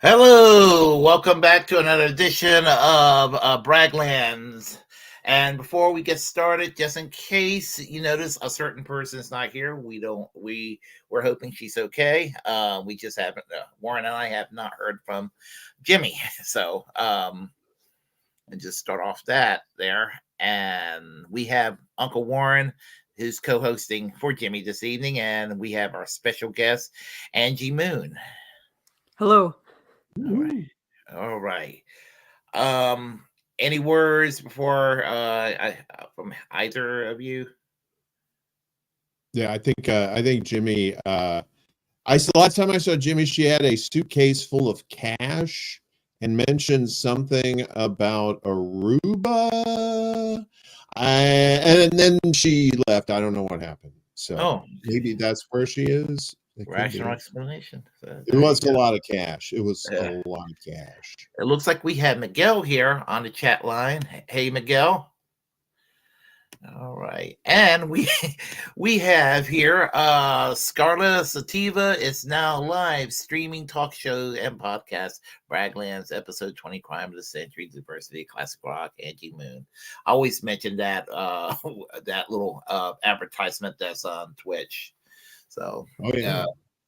Hello, welcome back to another edition of Bragglands. And before we get started, just in case you notice a certain person is not here, we're hoping she's okay. We just haven't. Warren and I have not heard from Jimmy, so and just start off that there. And we have Uncle Warren, who's co-hosting for Jimmy this evening, and we have our special guest, Angie Moon. Hello. All right. Any words before from either of you? Yeah, I think Jimmy. Last time I saw Jimmy, she had a suitcase full of cash and mentioned something about Aruba, and then she left. I don't know what happened. So maybe that's where she is. Rational explanation. It was a lot of cash. It was a lot of cash. It looks like we have Miguel here on the chat line. Hey, Miguel. All right. And we have here Scarla Sativa is now live streaming talk show and podcast, Bragglands, episode 20, Crime of the Century, Diversity, Classic Rock, Angie Moon. I always mention that that little advertisement that's on Twitch. So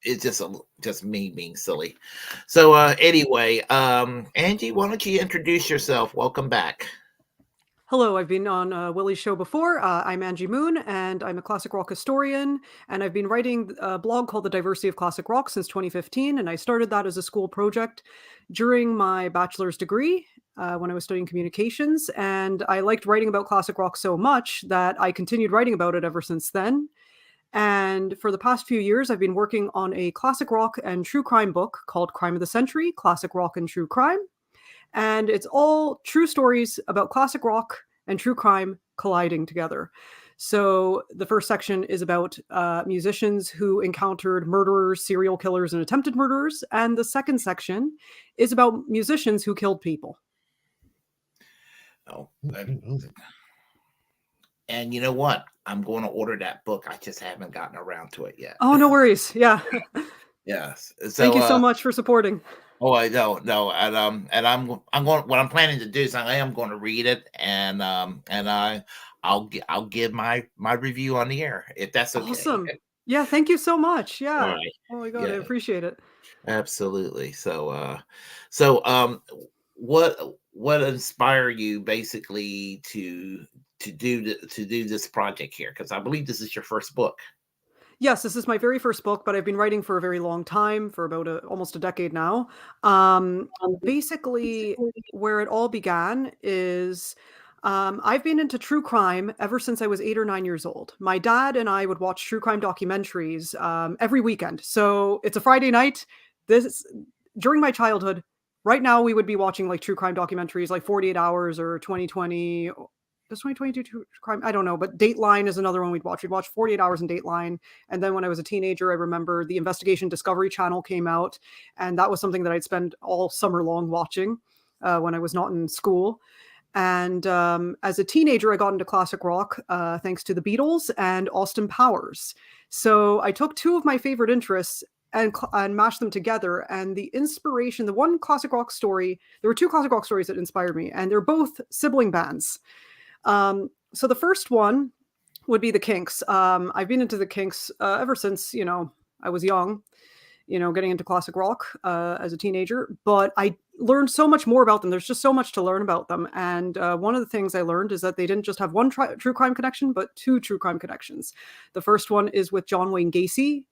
it's just me being silly. So anyway, Angie, why don't you introduce yourself? Welcome back. Hello, I've been on Willie's show before. I'm Angie Moon, and I'm a classic rock historian, and I've been writing a blog called The Diversity of Classic Rock since 2015, and I started that as a school project during my bachelor's degree when I was studying communications, and I liked writing about classic rock so much that I continued writing about it ever since then. And for the past few years, I've been working on a classic rock and true crime book called Crime of the Century, Classic Rock and True Crime. And it's all true stories about classic rock and true crime colliding together. So the first section is about musicians who encountered murderers, serial killers, and attempted murderers. And the second section is about musicians who killed people. Oh, and you know what? I'm going to order that book. I just haven't gotten around to it yet. Oh, no worries. Yeah. Yes. So, thank you so much for supporting. Oh, I don't know. And I'm going. What I'm planning to do is I am going to read it, and I'll give my review on the air if that's okay. Awesome. Yeah. Thank you so much. Yeah. Right. Oh my God, yeah. I appreciate it. Absolutely. So what inspired you basically to do this project here? Because I believe this is your first book. Yes, this is my very first book, but I've been writing for a very long time, for about almost a decade now. Basically, where it all began is I've been into true crime ever since I was 8 or 9 years old. My dad and I would watch true crime documentaries every weekend. So it's a Friday night. During my childhood, right now we would be watching like true crime documentaries like 48 Hours or 2020. Does 2022 true crime? I don't know, but Dateline is another one we'd watch. We'd watch 48 Hours and Dateline. And then when I was a teenager, I remember the Investigation Discovery Channel came out. And that was something that I'd spend all summer long watching when I was not in school. And as a teenager, I got into classic rock thanks to the Beatles and Austin Powers. So I took two of my favorite interests and mashed them together. And the inspiration, the one classic rock story, there were two classic rock stories that inspired me. And they're both sibling bands. So the first one would be the Kinks. I've been into the Kinks ever since, I was young, getting into classic rock as a teenager, but I learned so much more about them. There's just so much to learn about them. And one of the things I learned is that they didn't just have one true crime connection, but two true crime connections. The first one is with John Wayne Gacy,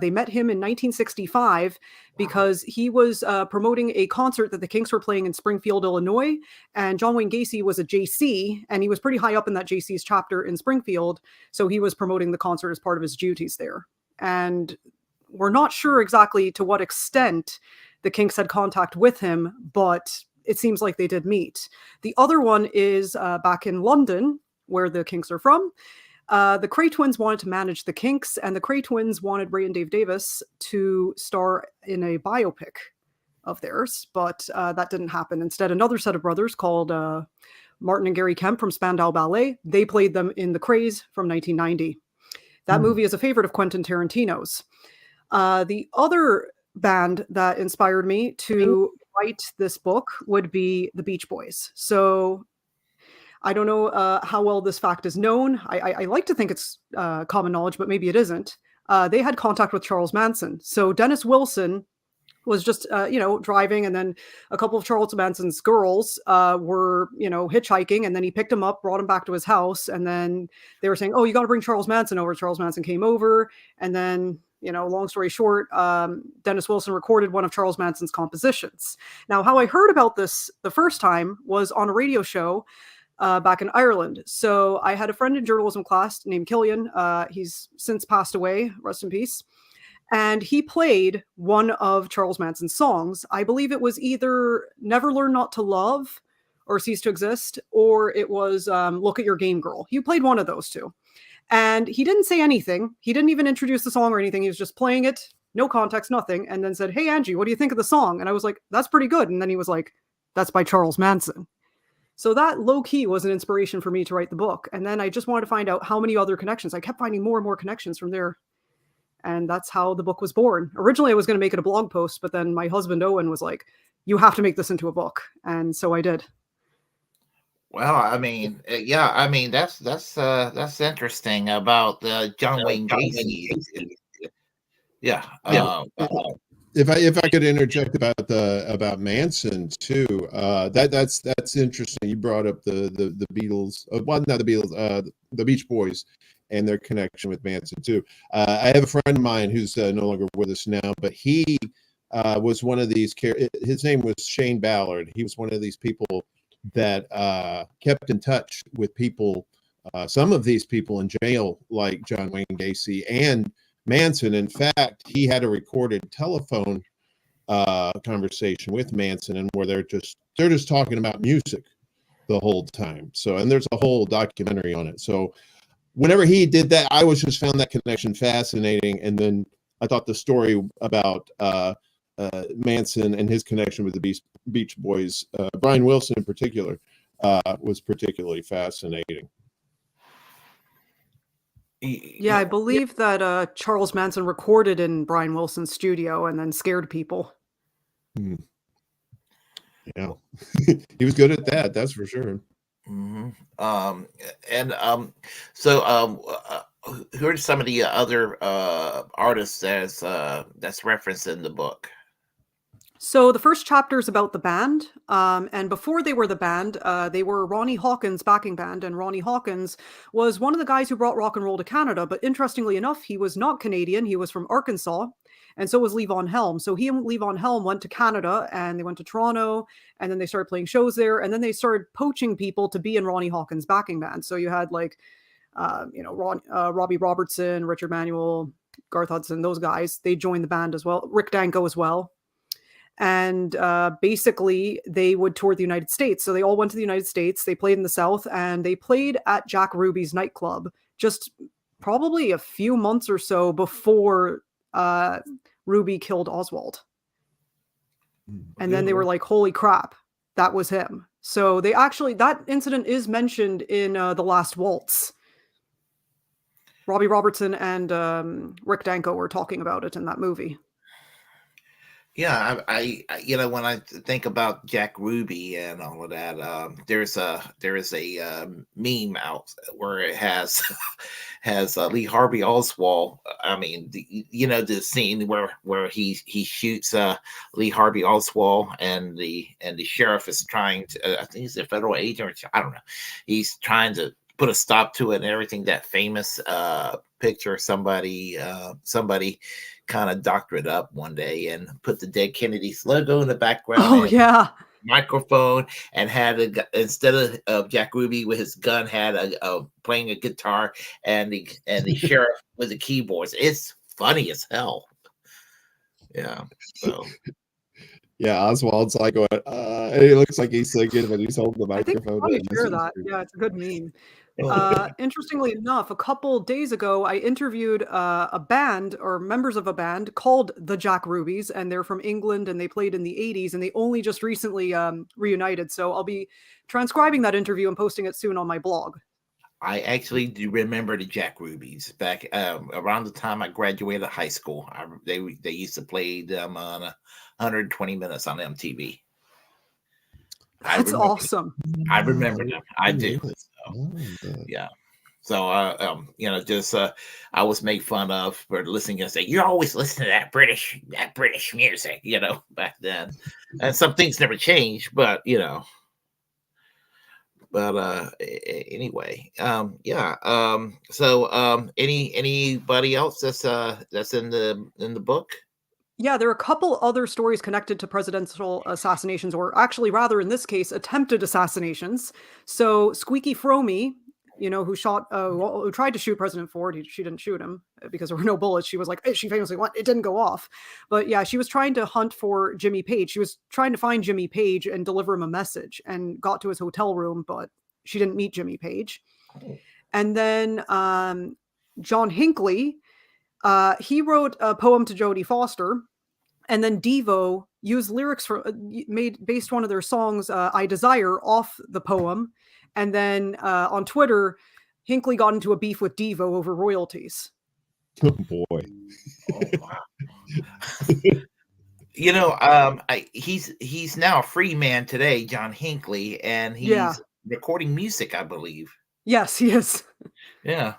They met him in 1965 because he was promoting a concert that the Kinks were playing in Springfield, Illinois. And John Wayne Gacy was a JC, and he was pretty high up in that JC's chapter in Springfield. So he was promoting the concert as part of his duties there. And we're not sure exactly to what extent the Kinks had contact with him, but it seems like they did meet. The other one is back in London, where the Kinks are from. The Cray twins wanted to manage the Kinks, and the Cray twins wanted Ray and Dave Davis to star in a biopic of theirs, but that didn't happen. Instead, another set of brothers called Martin and Gary Kemp from Spandau Ballet, they played them in The Craze from 1990. That movie is a favorite of Quentin Tarantino's. The other band that inspired me to write this book would be the Beach Boys. So I don't know how well this fact is known. I like to think it's common knowledge, but maybe it isn't. They had contact with Charles Manson. So Dennis Wilson was just, driving, and then a couple of Charles Manson's girls were, hitchhiking, and then he picked him up, brought him back to his house, and then they were saying, oh, you got to bring Charles Manson over. Charles Manson came over, and then, long story short, Dennis Wilson recorded one of Charles Manson's compositions. Now, how I heard about this the first time was on a radio show back in Ireland. So I had a friend in journalism class named Killian. He's since passed away, rest in peace. And he played one of Charles Manson's songs. I believe it was either Never Learn Not to Love or Cease to Exist, or it was Look at Your Game Girl. He played one of those two. And he didn't say anything. He didn't even introduce the song or anything. He was just playing it, no context, nothing. And then said, hey, Angie, what do you think of the song? And I was like, that's pretty good. And then he was like, that's by Charles Manson. So that low-key was an inspiration for me to write the book. And then I just wanted to find out how many other connections. I kept finding more and more connections from there. And that's how the book was born. Originally, I was going to make it a blog post, but then my husband, Owen, was like, you have to make this into a book. And so I did. Well, I mean, that's interesting about John Wayne Gacy. Yeah. If I could interject about Manson too, that's interesting. You brought up the Beatles, well, not the Beatles, the Beach Boys, and their connection with Manson too. I have a friend of mine who's no longer with us now, but he was one of these. His name was Shane Ballard. He was one of these people that kept in touch with people. Some of these people in jail, like John Wayne Gacy and Manson. In fact, he had a recorded telephone conversation with Manson, and where they're just talking about music the whole time. So, and there's a whole documentary on it. So, whenever he did that, I always just found that connection fascinating. And then I thought the story about Manson and his connection with the Beach Boys, Brian Wilson in particular, was particularly fascinating. Yeah, I believe that Charles Manson recorded in Brian Wilson's studio and then scared people. Yeah, he was good at that. That's for sure. Mm-hmm. Who are some of the other artists that's referenced in the book? So the first chapter is about the band, and before they were the band, they were Ronnie Hawkins' backing band, and Ronnie Hawkins was one of the guys who brought rock and roll to Canada, but interestingly enough, he was not Canadian, he was from Arkansas, and so was Levon Helm. So he and Levon Helm went to Canada, and they went to Toronto, and then they started playing shows there, and then they started poaching people to be in Ronnie Hawkins' backing band. So you had like, Robbie Robertson, Richard Manuel, Garth Hudson, those guys, they joined the band as well, Rick Danko as well. And basically, they would tour the United States. So they all went to the United States. They played in the South, and they played at Jack Ruby's nightclub just probably a few months or so before Ruby killed Oswald. And then they were like, holy crap, that was him. So they actually, that incident is mentioned in The Last Waltz. Robbie Robertson and Rick Danko were talking about it in that movie. Yeah, I when I think about Jack Ruby and all of that, there is a meme out where it has Lee Harvey Oswald. I mean, the scene where he shoots Lee Harvey Oswald, and the sheriff is trying to, I think he's a federal agent, or I don't know, he's trying to put a stop to it, and everything. That famous picture of somebody kind of doctored up one day and put the dead Kennedy's logo in the background. Oh yeah. Microphone, and had instead of Jack Ruby with his gun, had a playing a guitar, and the sheriff with the keyboards. It's funny as hell. Yeah. So Yeah, Oswald's like, it looks like he's singing, but he's holding the I think microphone. funny to share that. Yeah, it's a good meme. Interestingly enough, a couple days ago, I interviewed a band or members of a band called the Jack Rubies, and they're from England and they played in the 80s, and they only just recently reunited. So I'll be transcribing that interview and posting it soon on my blog. I actually do remember the Jack Rubies back around the time I graduated high school. They used to play them on 120 Minutes on MTV. That's awesome. I remember them. I do. So, yeah. So just I was made fun of for listening and say, "You're always listening to that British music," back then. And some things never changed, but anyway, so anybody else that's in the book? Yeah, there are a couple other stories connected to presidential assassinations, or actually, rather in this case, attempted assassinations. So Squeaky Fromy, who tried to shoot President Ford, she didn't shoot him because there were no bullets. She was like, she famously went, it didn't go off. But yeah, she was trying to hunt for Jimmy Page. She was trying to find Jimmy Page and deliver him a message, and got to his hotel room, but she didn't meet Jimmy Page. And then John Hinckley, he wrote a poem to Jodie Foster. And then Devo used lyrics based one of their songs, I Desire, off the poem. And then on Twitter, Hinckley got into a beef with Devo over royalties. Oh, boy. Wow. He's now a free man today, John Hinckley, and he's recording music, I believe. Yes, he is. Yeah.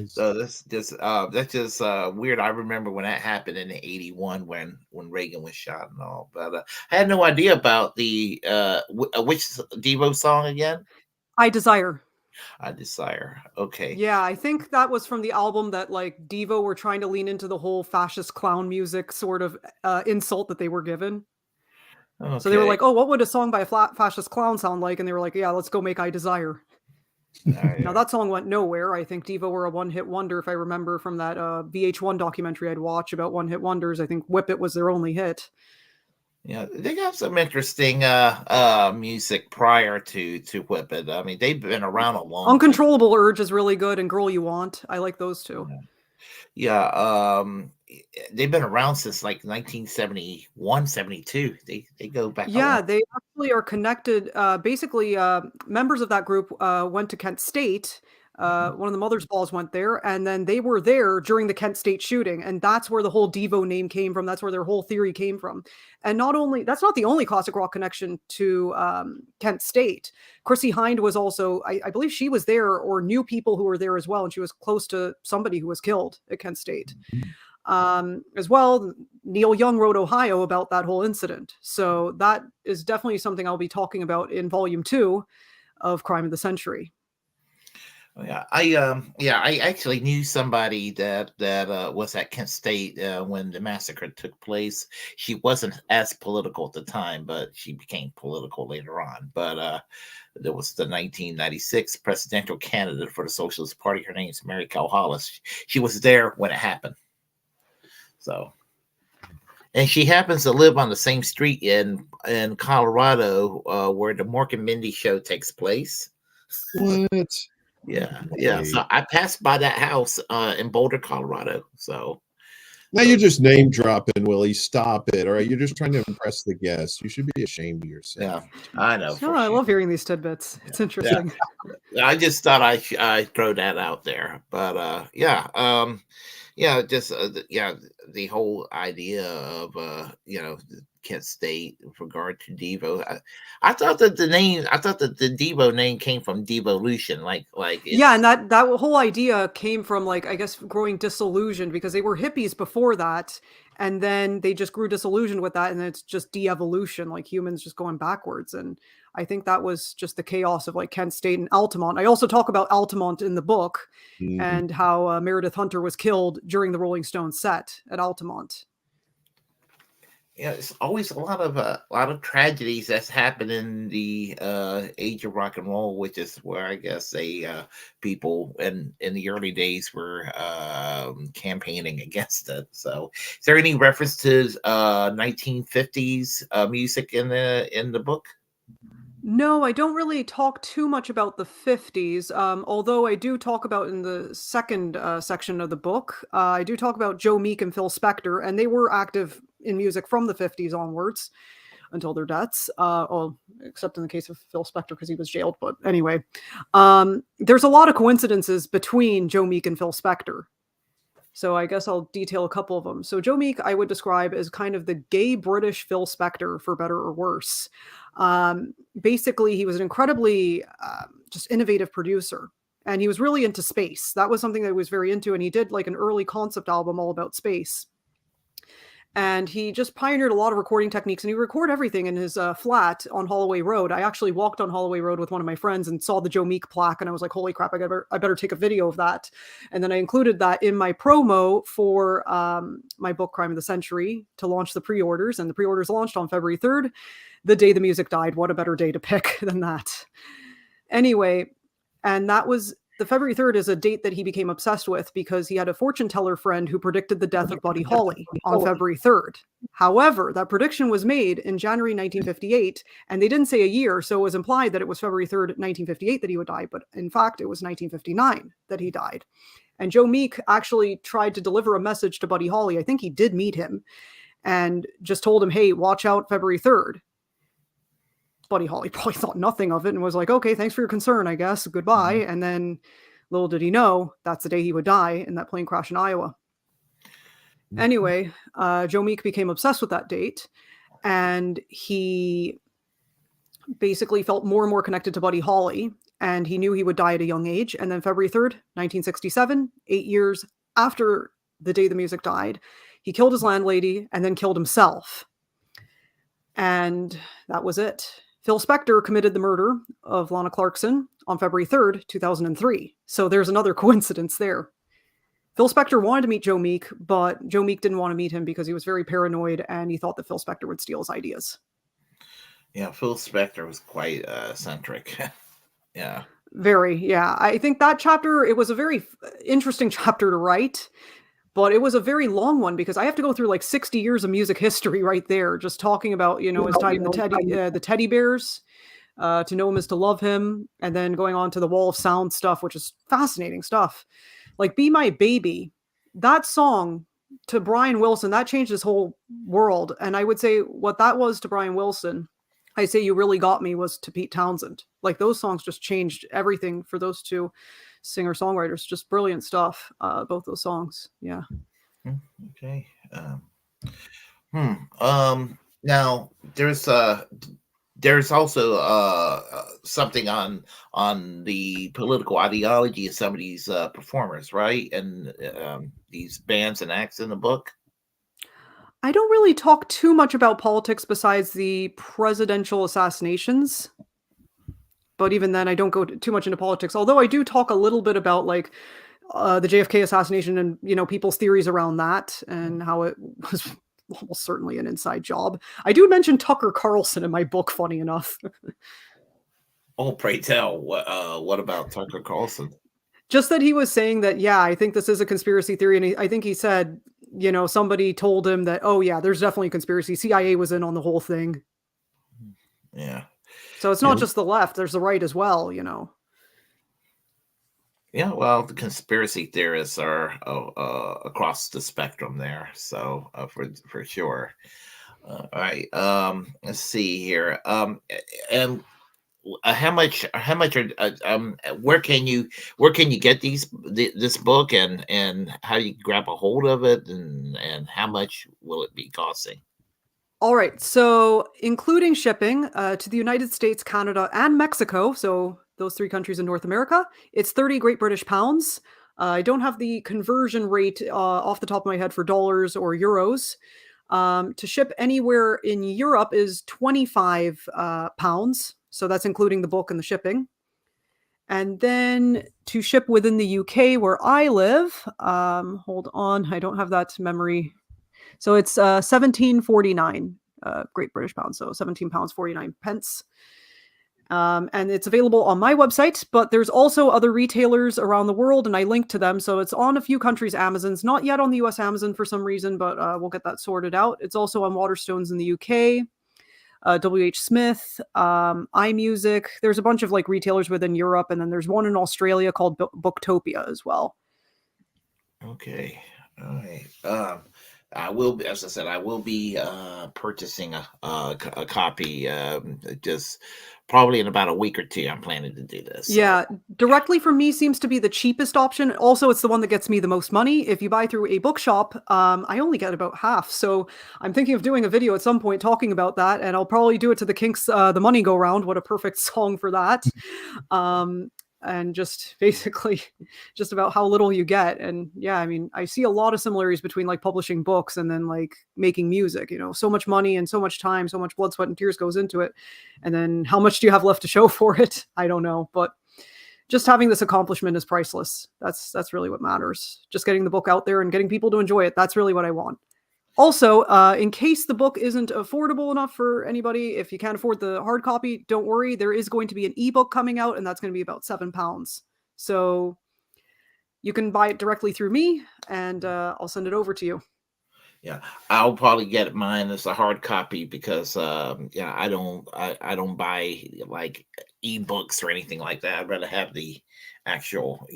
So that's just weird. I remember when that happened in '81 when Reagan was shot and all. But I had no idea about the which Devo song again? I Desire. I Desire. Okay. Yeah, I think that was from the album that like Devo were trying to lean into the whole fascist clown music sort of insult that they were given. Okay. So they were like, "Oh, what would a song by a fascist clown sound like?" And they were like, "Yeah, let's go make I Desire." Now that song went nowhere. I think Devo were a one-hit wonder, if I remember from that VH1 documentary I'd watch about one-hit wonders. I think Whip It was their only hit. Yeah, they got some interesting music prior to Whip It. I mean, they've been around a long Uncontrollable Urge is really good, and Girl You Want. I like those two. Yeah. They've been around since like 1971, 72. They go back. Yeah, they actually are connected. Basically, members of that group went to Kent State. One of the Mother's Balls went there, and then they were there during the Kent State shooting, and that's where the whole Devo name came from. That's where their whole theory came from. And that's not the only classic rock connection to Kent State. Chrissie Hynde was also, I believe she was there or knew people who were there as well, and she was close to somebody who was killed at Kent State. As well, Neil Young wrote Ohio about that whole incident. So that is definitely something I'll be talking about in volume 2 of Crime of the Century. Yeah, I actually knew somebody that was at Kent State when the massacre took place. She wasn't as political at the time, but she became political later on. But there was the 1996 presidential candidate for the Socialist Party. Her name is Mary Cal Hollis. She was there when it happened. So, and she happens to live on the same street in Colorado where the Mork and Mindy show takes place. What? Yeah. So I passed by that house in Boulder, Colorado. So now you're just name dropping, Willie. Stop it. All right, you're just trying to impress the guests. You should be ashamed of yourself. Yeah, I know. No, I love hearing these tidbits. It's interesting. Yeah. I just thought I throw that out there, but the whole idea of Kent State with regard to Devo. I thought that the Devo name came from devolution, like Yeah, it's and that whole idea came from, like, I guess, growing disillusioned because they were hippies before that, and then they just grew disillusioned with that, and it's just de-evolution, like humans just going backwards. And I think that was just the chaos of like Kent State and Altamont. I also talk about Altamont in the book Mhm. and how Meredith Hunter was killed during the Rolling Stones set at Altamont. yeah, it's always a lot of tragedies that's happened in the age of rock and roll, which is where I guess people in the early days were campaigning against it. So, is there any reference to 1950s music in the book? No, I don't really talk too much about the 50s, although I do talk about in the second section of the book, I do talk about Joe Meek and Phil Spector, and they were active in music from the 50s onwards until their deaths. Well, except in the case of Phil Spector because he was jailed. But anyway, there's a lot of coincidences between Joe Meek and Phil Spector. So I guess I'll detail a couple of them. So Joe Meek, I would describe as kind of the gay British Phil Spector, for better or worse. Basically, he was an incredibly just innovative producer, and he was really into space. That was something that he was very into, and he did like an early concept album all about space. And he just pioneered a lot of recording techniques, and he record everything in his flat on Holloway Road. I actually walked on Holloway Road with one of my friends and saw the Joe Meek plaque, and I was like, holy crap, I better take a video of that. And then I included that in my promo for my book Crime of the Century to launch the pre-orders, and the pre-orders launched on February 3rd, the day the music died. What a better day to pick than that. Anyway, and that was the February 3rd is a date that he became obsessed with because he had a fortune teller friend who predicted the death of Buddy Holly on February 3rd. However, that prediction was made in January 1958, and they didn't say a year, so it was implied that it was February 3rd, 1958 that he would die, but in fact, it was 1959 that he died. And Joe Meek actually tried to deliver a message to Buddy Holly. I think he did meet him and just told him, hey, watch out February 3rd. Buddy Holly probably thought nothing of it and was like, okay, thanks for your concern, I guess. Goodbye. Mm-hmm. And then little did he know that's the day he would die in that plane crash in Iowa. Mm-hmm. Anyway, Joe Meek became obsessed with that date, and he basically felt more and more connected to Buddy Holly, and he knew he would die at a young age. And then February 3rd, 1967, 8 years after the day the music died, he killed his landlady and then killed himself. And that was it. Phil Spector committed the murder of Lana Clarkson on February 3rd, 2003. So there's another coincidence there. Phil Spector wanted to meet Joe Meek, but Joe Meek didn't want to meet him because he was very paranoid and he thought that Phil Spector would steal his ideas. Yeah, Phil Spector was quite eccentric. Yeah. Very, yeah. I think that chapter, it was a very interesting chapter to write. But it was a very long one because I have to go through like 60 years of music history right there, just talking about, his time in the teddy bears, to know him is to love him, and then going on to the Wall of Sound stuff, which is fascinating stuff. Like Be My Baby, that song to Brian Wilson, that changed his whole world. And I would say what that was to Brian Wilson, I Say You Really Got Me, was to Pete Townsend. Like those songs just changed everything for those two singer-songwriters. Just brilliant stuff, both those songs. Yeah. Okay. Now there's also something on the political ideology of some of these performers, right? And these bands and acts in the book. I don't really talk too much about politics besides the presidential assassinations. But even then, I don't go too much into politics, although I do talk a little bit about like the JFK assassination and, people's theories around that and how it was almost certainly an inside job. I do mention Tucker Carlson in my book, funny enough. Oh, pray tell. What about Tucker Carlson? Just that he was saying that, yeah, I think this is a conspiracy theory. And I think he said, somebody told him that, oh, yeah, there's definitely a conspiracy. CIA was in on the whole thing. Yeah. So it's not just the left. There's the right as well, Yeah, well, the conspiracy theorists are across the spectrum there, so for sure. All right, let's see here. And how much are where can you get this book, and how do you grab a hold of it, and how much will it be costing? All right. So, including shipping to the United States, Canada, and Mexico, so those three countries in North America, it's 30 Great British pounds. I don't have the conversion rate off the top of my head for dollars or euros. To ship anywhere in Europe is 25 pounds. So, that's including the book and the shipping. And then to ship within the UK where I live, hold on, I don't have that memory. So it's 17.49 Great British pounds, so 17 pounds 49 pence. And it's available on my website, but there's also other retailers around the world, and I link to them. So it's on a few countries' Amazons, not yet on the US Amazon for some reason, but we'll get that sorted out. It's also on Waterstones in the UK, WH Smith, iMusic. There's a bunch of like retailers within Europe, and then there's one in Australia called Booktopia as well. Okay. All right. I will be, as I said, I will be purchasing a copy. Just probably in about a week or two. I'm planning to do this. So. Yeah, directly from me seems to be the cheapest option. Also, it's the one that gets me the most money. If you buy through a bookshop, I only get about half. So I'm thinking of doing a video at some point talking about that, and I'll probably do it to the Kinks, the Money Go Round. What a perfect song for that. And just basically just about how little you get. And yeah, I mean, I see a lot of similarities between like publishing books and then like making music, so much money and so much time, so much blood, sweat, and tears goes into it. And then how much do you have left to show for it? I don't know, but just having this accomplishment is priceless. That's really what matters. Just getting the book out there and getting people to enjoy it. That's really what I want. Also, in case the book isn't affordable enough for anybody, if you can't afford the hard copy, don't worry. There is going to be an ebook coming out, and that's going to be about £7. So you can buy it directly through me, and I'll send it over to you. Yeah, I'll probably get mine as a hard copy because I don't buy like ebooks or anything like that. I'd rather have the actual.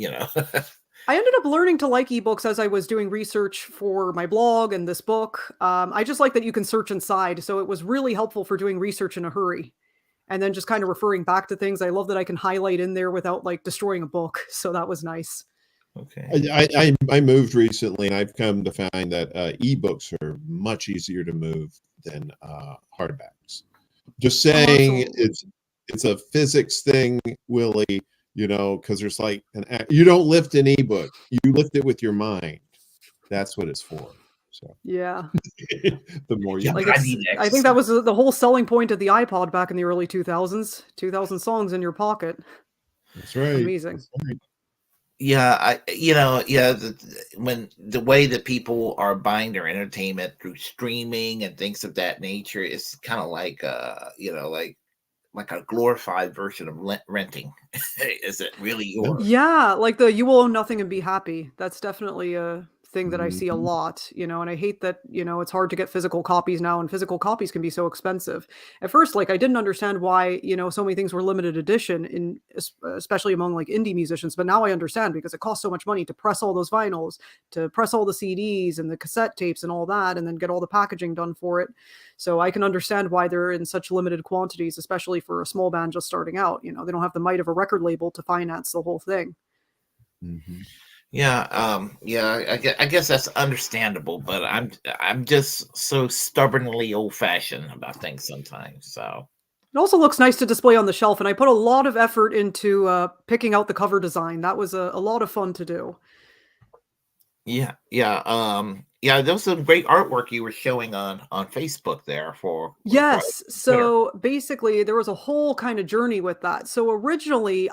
I ended up learning to like ebooks as I was doing research for my blog and this book. I just like that you can search inside. So it was really helpful for doing research in a hurry and then just kind of referring back to things. I love that I can highlight in there without like destroying a book. So that was nice. Okay. I moved recently, and I've come to find that ebooks are much easier to move than hardbacks. Just saying, it's a physics thing, Willie. Because there's like you don't lift an ebook, you lift it with your mind. That's what it's for. So yeah, the more you like I think that was the whole selling point of the iPod back in the early 2000s. 2,000 songs in your pocket. That's right. Amazing. That's right. Yeah, when the way that people are buying their entertainment through streaming and things of that nature, it's kind of like like a glorified version of renting. Is it really yours? Yeah, like you will own nothing and be happy. That's definitely a thing that I see a Mhm. lot, and I hate that, it's hard to get physical copies now, and physical copies can be so expensive. At first, like I didn't understand why, so many things were limited edition especially among like indie musicians, but now I understand because it costs so much money to press all those vinyls, to press all the CDs and the cassette tapes and all that, and then get all the packaging done for it. So I can understand why they're in such limited quantities, especially for a small band just starting out. They don't have the might of a record label to finance the whole thing. Mm-hmm. Yeah, I guess that's understandable, but I'm just so stubbornly old-fashioned about things sometimes. So it also looks nice to display on the shelf, and I put a lot of effort into picking out the cover design. That was a lot of fun to do. Yeah, there was some great artwork you were showing on Facebook there for Yes. Twitter. So basically, there was a whole kind of journey with that. So originally,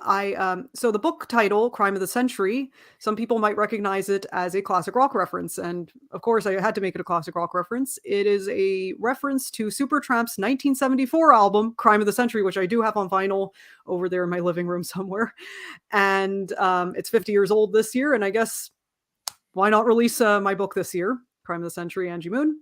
so the book title, Crime of the Century, some people might recognize it as a classic rock reference. And of course, I had to make it a classic rock reference. It is a reference to Supertramp's 1974 album, Crime of the Century, which I do have on vinyl over there in my living room somewhere. And it's 50 years old this year. And I guess why not release my book this year, Crime of the Century, Angie Moon.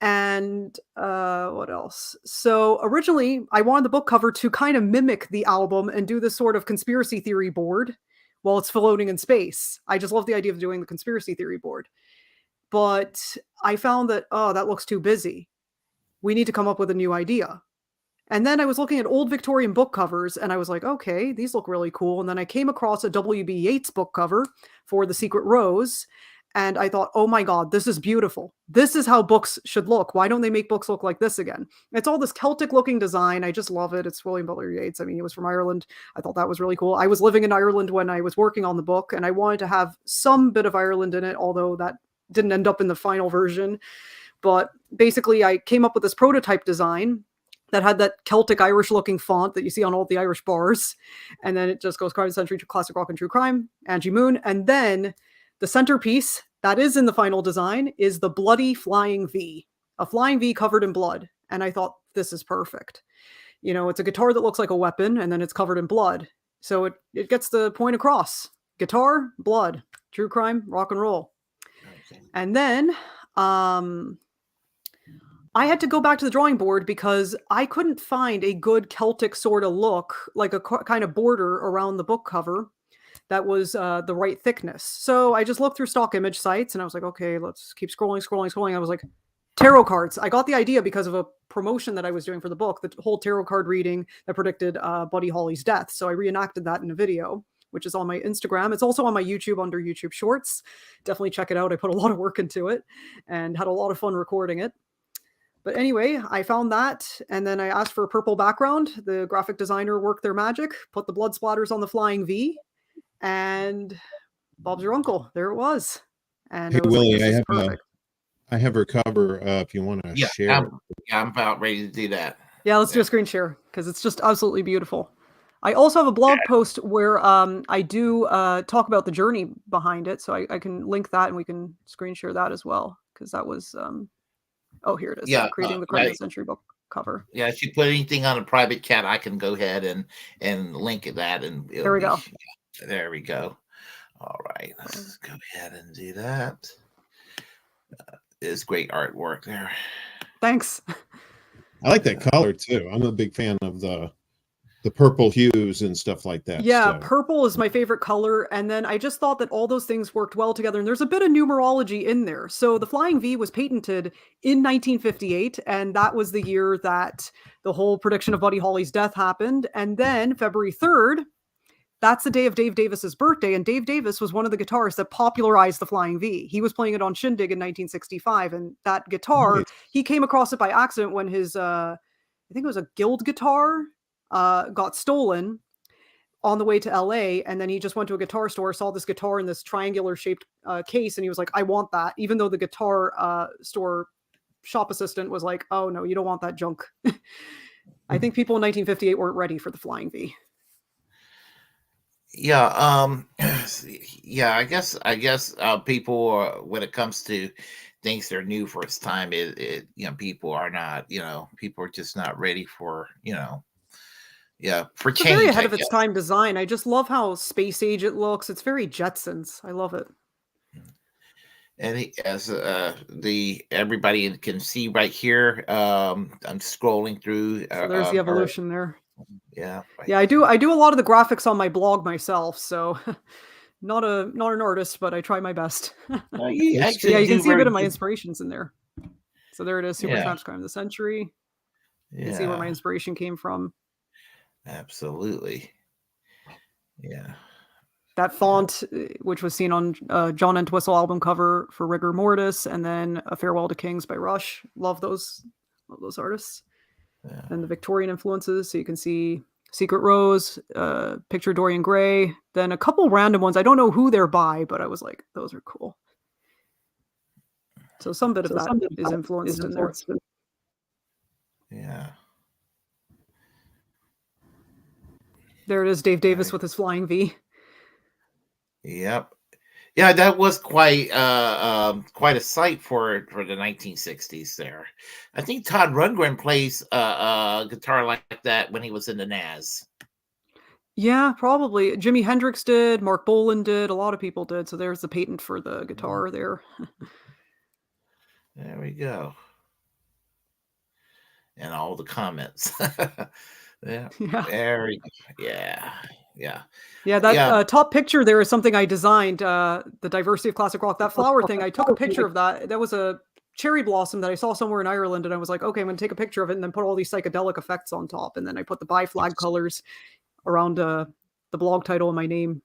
And what else? So originally, I wanted the book cover to kind of mimic the album and do this sort of conspiracy theory board while it's floating in space. I just love the idea of doing the conspiracy theory board. But I found that, that looks too busy. We need to come up with a new idea. And then I was looking at old Victorian book covers and I was like, okay, these look really cool. And then I came across a W.B. Yeats book cover for The Secret Rose. And I thought, oh my God, this is beautiful. This is how books should look. Why don't they make books look like this again? It's all this Celtic looking design. I just love it. It's William Butler Yeats. I mean, he was from Ireland. I thought that was really cool. I was living in Ireland when I was working on the book, and I wanted to have some bit of Ireland in it, although that didn't end up in the final version. But basically, I came up with this prototype design that had that Celtic Irish looking font that you see on all the Irish bars. And then it just goes crime century to classic rock and true crime, Angie Moon. And then the centerpiece that is in the final design is the bloody flying V, a flying V covered in blood. And I thought, this is perfect. You know, it's a guitar that looks like a weapon and then it's covered in blood. So it gets the point across. Guitar, blood, true crime, rock and roll. Okay. And then I had to go back to the drawing board because I couldn't find a good Celtic sort of look, like a kind of border around the book cover that was the right thickness. So I just looked through stock image sites and I was like, okay, let's keep scrolling. I was like, tarot cards. I got the idea because of a promotion that I was doing for the book, the whole tarot card reading that predicted Buddy Holly's death. So I reenacted that in a video, which is on my Instagram. It's also on my YouTube under YouTube Shorts. Definitely check it out. I put a lot of work into it and had a lot of fun recording it. But anyway, I found that, and then I asked for a purple background. The graphic designer worked their magic, put the blood splatters on the flying V, and Bob's your uncle. There it was. And Hey, it was Willie, like, this I is have perfect. I have her cover if you want to share. I'm about ready to do that. Yeah, let's do a screen share because it's just absolutely beautiful. I also have a blog post where I do talk about the journey behind it, so I can link that and we can screen share that as well because that was oh, here it is. Yeah, Creating the Crime of the Century book cover. Yeah, if you put anything on a private chat, I can go ahead and link that, and there we go. Yeah, there we go. All right, let's go ahead and do that. It's great artwork there. Thanks. I like that color too. I'm a big fan of the purple hues and stuff like that. Yeah, so. Purple is my favorite color. And then I just thought that all those things worked well together. And there's a bit of numerology in there. So the Flying V was patented in 1958. And that was the year that the whole prediction of Buddy Holly's death happened. And then February 3rd, that's the day of Dave Davis's birthday. And Dave Davis was one of the guitarists that popularized the Flying V. He was playing it on Shindig in 1965. And that guitar, he came across it by accident when his, I think it was a Guild guitar, got stolen on the way to LA. And then he just went to a guitar store, saw this guitar in this triangular shaped case. And he was like, I want that. Even though the guitar store shop assistant was like, oh no, you don't want that junk. I think people in 1958 weren't ready for the Flying V. Yeah, yeah. I guess people, when it comes to things that are new for its time, people are not, people are just not ready for, for It's change. a very ahead of its time design. I just love how space age it looks. It's very Jetsons. I love it. And as everybody can see right here, I'm scrolling through. So there's the evolution there. Yeah. Right. Yeah, I do a lot of the graphics on my blog myself, so not an artist, but I try my best. You can see a bit of my inspirations in there. So there it is, Super Crime of the Century. You can see where my inspiration came from. Absolutely. Yeah. That font, which was seen on John Entwistle album cover for Rigor Mortis, and then A Farewell to Kings by Rush. Love those artists. Yeah. And the Victorian influences. So you can see Secret Rose, picture Dorian Gray, then a couple random ones. I don't know who they're by, but I was like, those are cool. So some bit of that is influenced in there. Yeah. There it is, Dave Davis with his Flying V. Yep. Yeah, that was quite a sight for the 1960s there. I think Todd Rundgren plays a guitar like that when he was in the Nas. Yeah, probably. Jimi Hendrix did, Mark Bolan did, a lot of people did. So there's the patent for the guitar there. There we go. And all the comments. Yeah. Very good. Yeah, that top picture there is something I designed, the diversity of classic rock. That flower thing, I took a picture of that. That was a cherry blossom that I saw somewhere in Ireland, and I was like, okay, I'm going to take a picture of it and then put all these psychedelic effects on top. And then I put the bi flag colors around the blog title and my name.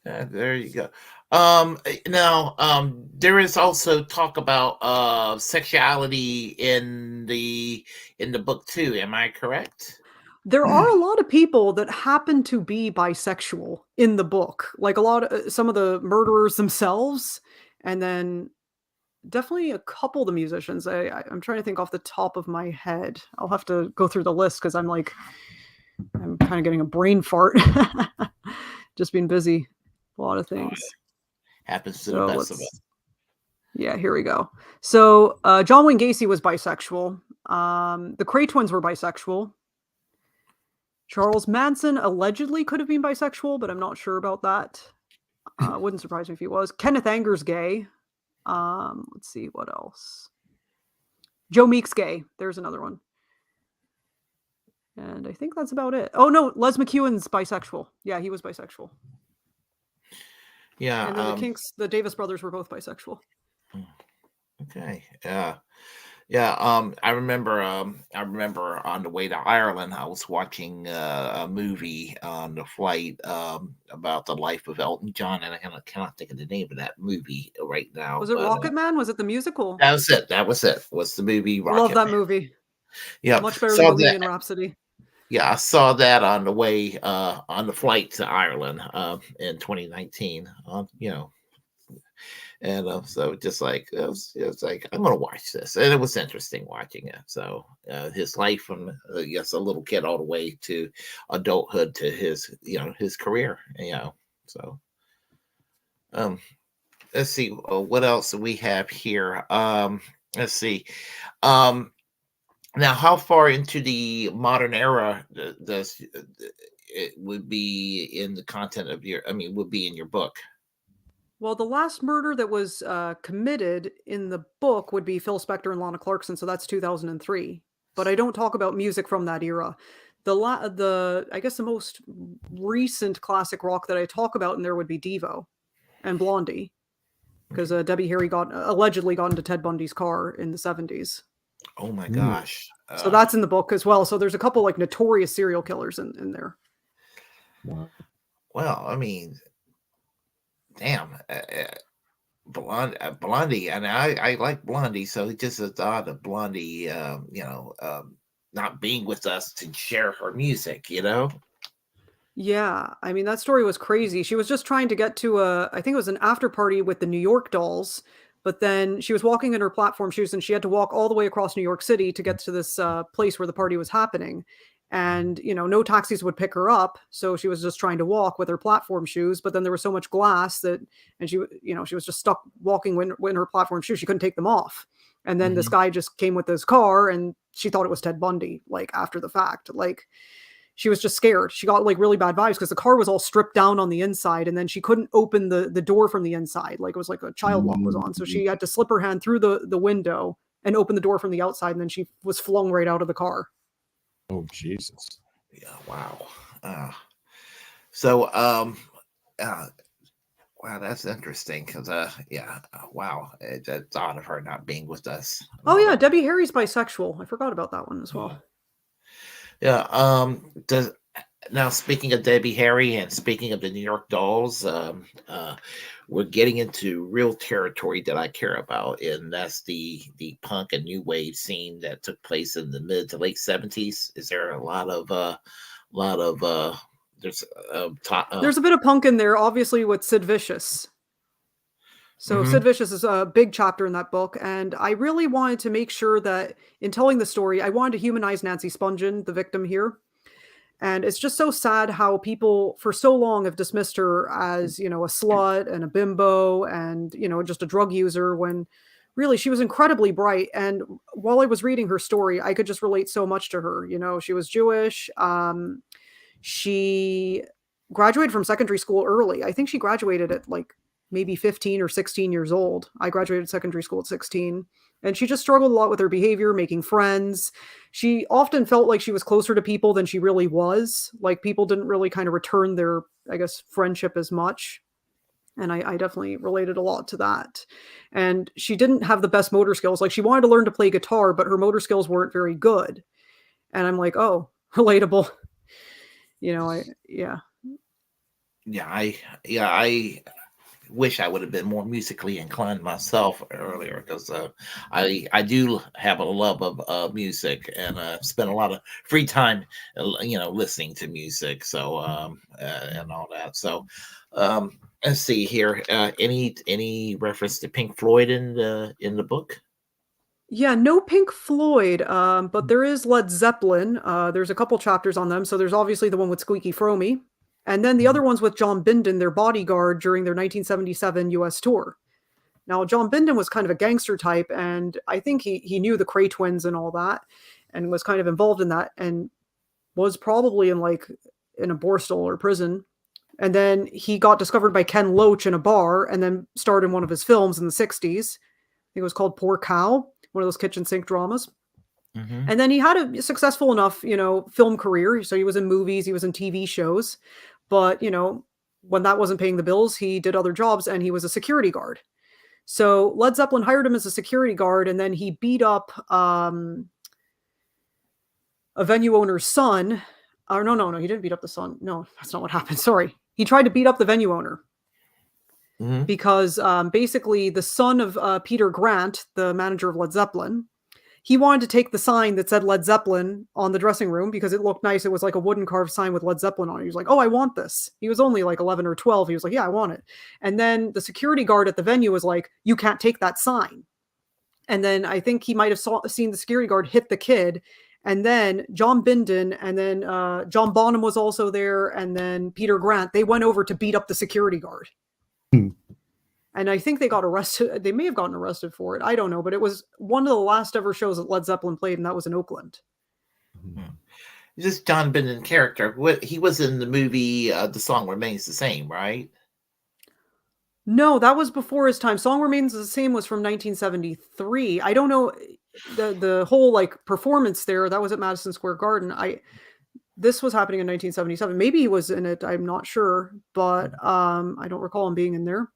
There you go. Now, there is also talk about sexuality in the book too. Am I correct? There are a lot of people that happen to be bisexual in the book, like some of the murderers themselves, and then definitely a couple of the musicians. I'm trying to think off the top of my head. I'll have to go through the list because I'm kind of getting a brain fart. Just being busy. A lot of things. Happens to the best of us. Yeah, here we go. So John Wayne Gacy was bisexual. The Cray twins were bisexual. Charles Manson allegedly could have been bisexual, but I'm not sure about that. Wouldn't surprise me if he was. Kenneth Anger's gay. Let's see, what else? Joe Meek's gay. There's another one. And I think that's about it. Oh, no, Les McEwen's bisexual. Yeah, he was bisexual. Yeah. And then the Kinks, the Davis brothers were both bisexual. Okay. Yeah. Yeah. I remember on the way to Ireland, I was watching a movie on the flight about the life of Elton John, and I cannot think of the name of that movie right now. Was it Rocket Man? Was it the musical? That was it. That was it. Was the movie Rocket Love that Man. movie. Yeah. Much better than Bohemian Rhapsody. Yeah, I saw that on the way on the flight to Ireland in 2019. And so just like it was like, I'm gonna watch this, and it was interesting watching it. So his life from yes, a little kid all the way to adulthood to his career. So let's see what else we have here. Let's see. Now, how far into the modern era does it would be in the content of would be in your book? Well, the last murder that was committed in the book would be Phil Spector and Lana Clarkson, so that's 2003. But I don't talk about music from that era. I guess the most recent classic rock that I talk about in there would be Devo and Blondie, because Debbie Harry allegedly got into Ted Bundy's car in the 70s. Oh my gosh! So that's in the book as well. So there's a couple like notorious serial killers in there. Well, I mean, damn, Blondie, and I like Blondie, so just the thought of Blondie, not being with us to share her music, Yeah, I mean that story was crazy. She was just trying to get to I think it was an after party with the New York Dolls, but then she was walking in her platform shoes and she had to walk all the way across New York City to get to this place where the party was happening. And, no taxis would pick her up. So she was just trying to walk with her platform shoes. But then there was so much glass and she was just stuck walking in her platform shoes. She couldn't take them off. And then this guy just came with his car and she thought it was Ted Bundy, like after the fact. Like she was just scared. She got like really bad vibes because the car was all stripped down on the inside and then she couldn't open the door from the inside. Like it was like a child lock was on. So she had to slip her hand through the window and open the door from the outside. And then she was flung right out of the car. Oh, Jesus. Yeah. Wow. Wow, that's interesting because, wow, the thought of her not being with us. Oh, yeah, Debbie Harry's bisexual. I forgot about that one as well. Yeah. Now, speaking of Debbie Harry and speaking of the New York Dolls, we're getting into real territory that I care about, and that's the punk and new wave scene that took place in the mid to late 70s. Is there a lot of there's a bit of punk in there, obviously, with Sid Vicious. So Sid Vicious is a big chapter in that book, and I really wanted to make sure that in telling the story, I wanted to humanize Nancy Spungen, the victim here. And it's just so sad how people for so long have dismissed her as, a slut and a bimbo and, just a drug user when really she was incredibly bright. And while I was reading her story, I could just relate so much to her. She was Jewish. She graduated from secondary school early. I think she graduated at like maybe 15 or 16 years old. I graduated secondary school at 16. And she just struggled a lot with her behavior, making friends. She often felt like she was closer to people than she really was. Like people didn't really kind of return their, I guess, friendship as much. And I definitely related a lot to that. And she didn't have the best motor skills. Like, she wanted to learn to play guitar, but her motor skills weren't very good. And I'm like, oh, relatable. Yeah. I wish I would have been more musically inclined myself earlier, because I do have a love of music, and spend a lot of free time, listening to music. So and all that. So let's see here. Any reference to Pink Floyd in the book? Yeah, no Pink Floyd, but there is Led Zeppelin. There's a couple chapters on them. So there's obviously the one with Squeaky Fromy, and then the other one's with John Bindon, their bodyguard during their 1977 US tour. Now, John Bindon was kind of a gangster type, and I think he knew the Cray twins and all that, and was kind of involved in that, and was probably in a borstal or prison. And then he got discovered by Ken Loach in a bar, and then starred in one of his films in the 60s. I think it was called Poor Cow, one of those kitchen sink dramas. Mm-hmm. And then he had a successful enough, film career. So he was in movies, he was in TV shows. But, when that wasn't paying the bills, he did other jobs, and he was a security guard. So Led Zeppelin hired him as a security guard, and then he beat up a venue owner's son. Or no, he didn't beat up the son. No, that's not what happened. Sorry. He tried to beat up the venue owner. Mm-hmm. Because basically the son of Peter Grant, the manager of Led Zeppelin, he wanted to take the sign that said Led Zeppelin on the dressing room because it looked nice. It was like a wooden carved sign with Led Zeppelin on it. He was like, oh, I want this. He was only like 11 or 12. He was like, yeah, I want it. And then the security guard at the venue was like, you can't take that sign. And then I think he might have seen the security guard hit the kid. And then John Bindon, and then John Bonham was also there. And then Peter Grant, they went over to beat up the security guard. And I think they got arrested. They may have gotten arrested for it. I don't know. But it was one of the last ever shows that Led Zeppelin played, and that was in Oakland. This John Bindon character, he was in the movie The Song Remains the Same, right? No, that was before his time. Song Remains the Same was from 1973. I don't know the whole performance there. That was at Madison Square Garden. This was happening in 1977. Maybe he was in it. I'm not sure, but I don't recall him being in there.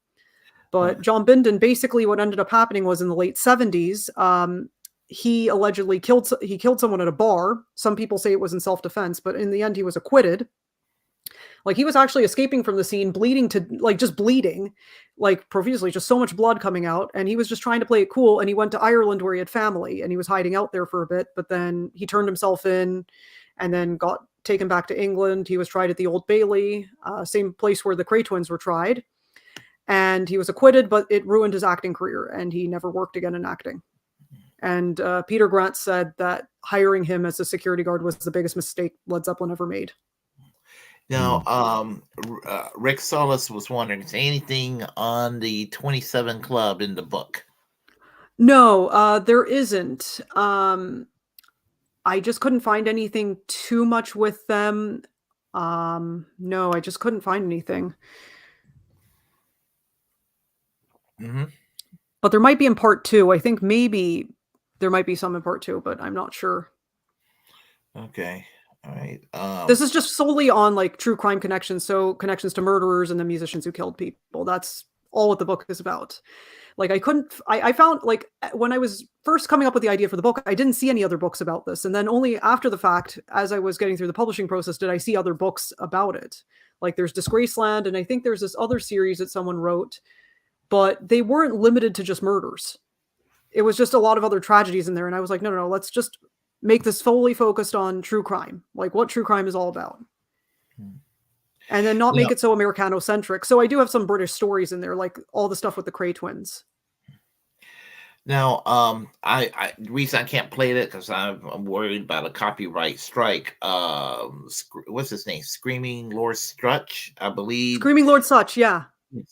But John Bindon, basically what ended up happening was in the late 70s, he allegedly killed someone at a bar. Some people say it was in self-defense, but in the end he was acquitted. He was actually escaping from the scene, bleeding profusely, just so much blood coming out. And he was just trying to play it cool. And he went to Ireland where he had family, and he was hiding out there for a bit, but then he turned himself in and then got taken back to England. He was tried at the Old Bailey, same place where the Cray twins were tried. And he was acquitted, but it ruined his acting career, and he never worked again in acting. And Peter Grant said that hiring him as a security guard was the biggest mistake Led Zeppelin ever made. Now, Rick Solis was wondering, is anything on the 27 Club in the book? No, there isn't. I just couldn't find anything too much with them. No, I just couldn't find anything. Mm-hmm. But there might be in part 2. I think maybe there might be some in part 2, but I'm not sure. Okay. All right. This is just solely on true crime connections. So connections to murderers and the musicians who killed people. That's all what the book is about. I found when I was first coming up with the idea for the book, I didn't see any other books about this. And then only after the fact, as I was getting through the publishing process, did I see other books about it. There's Disgraceland, and I think there's this other series that someone wrote, but they weren't limited to just murders. It was just a lot of other tragedies in there. And I was like, no, let's just make this fully focused on true crime, what true crime is all about. And then not make it so Americano-centric. So I do have some British stories in there, all the stuff with the Cray twins. Now, the reason I can't play it because I'm worried about a copyright strike. What's his name? Screaming Lord Sutch, I believe. Screaming Lord Sutch, yeah.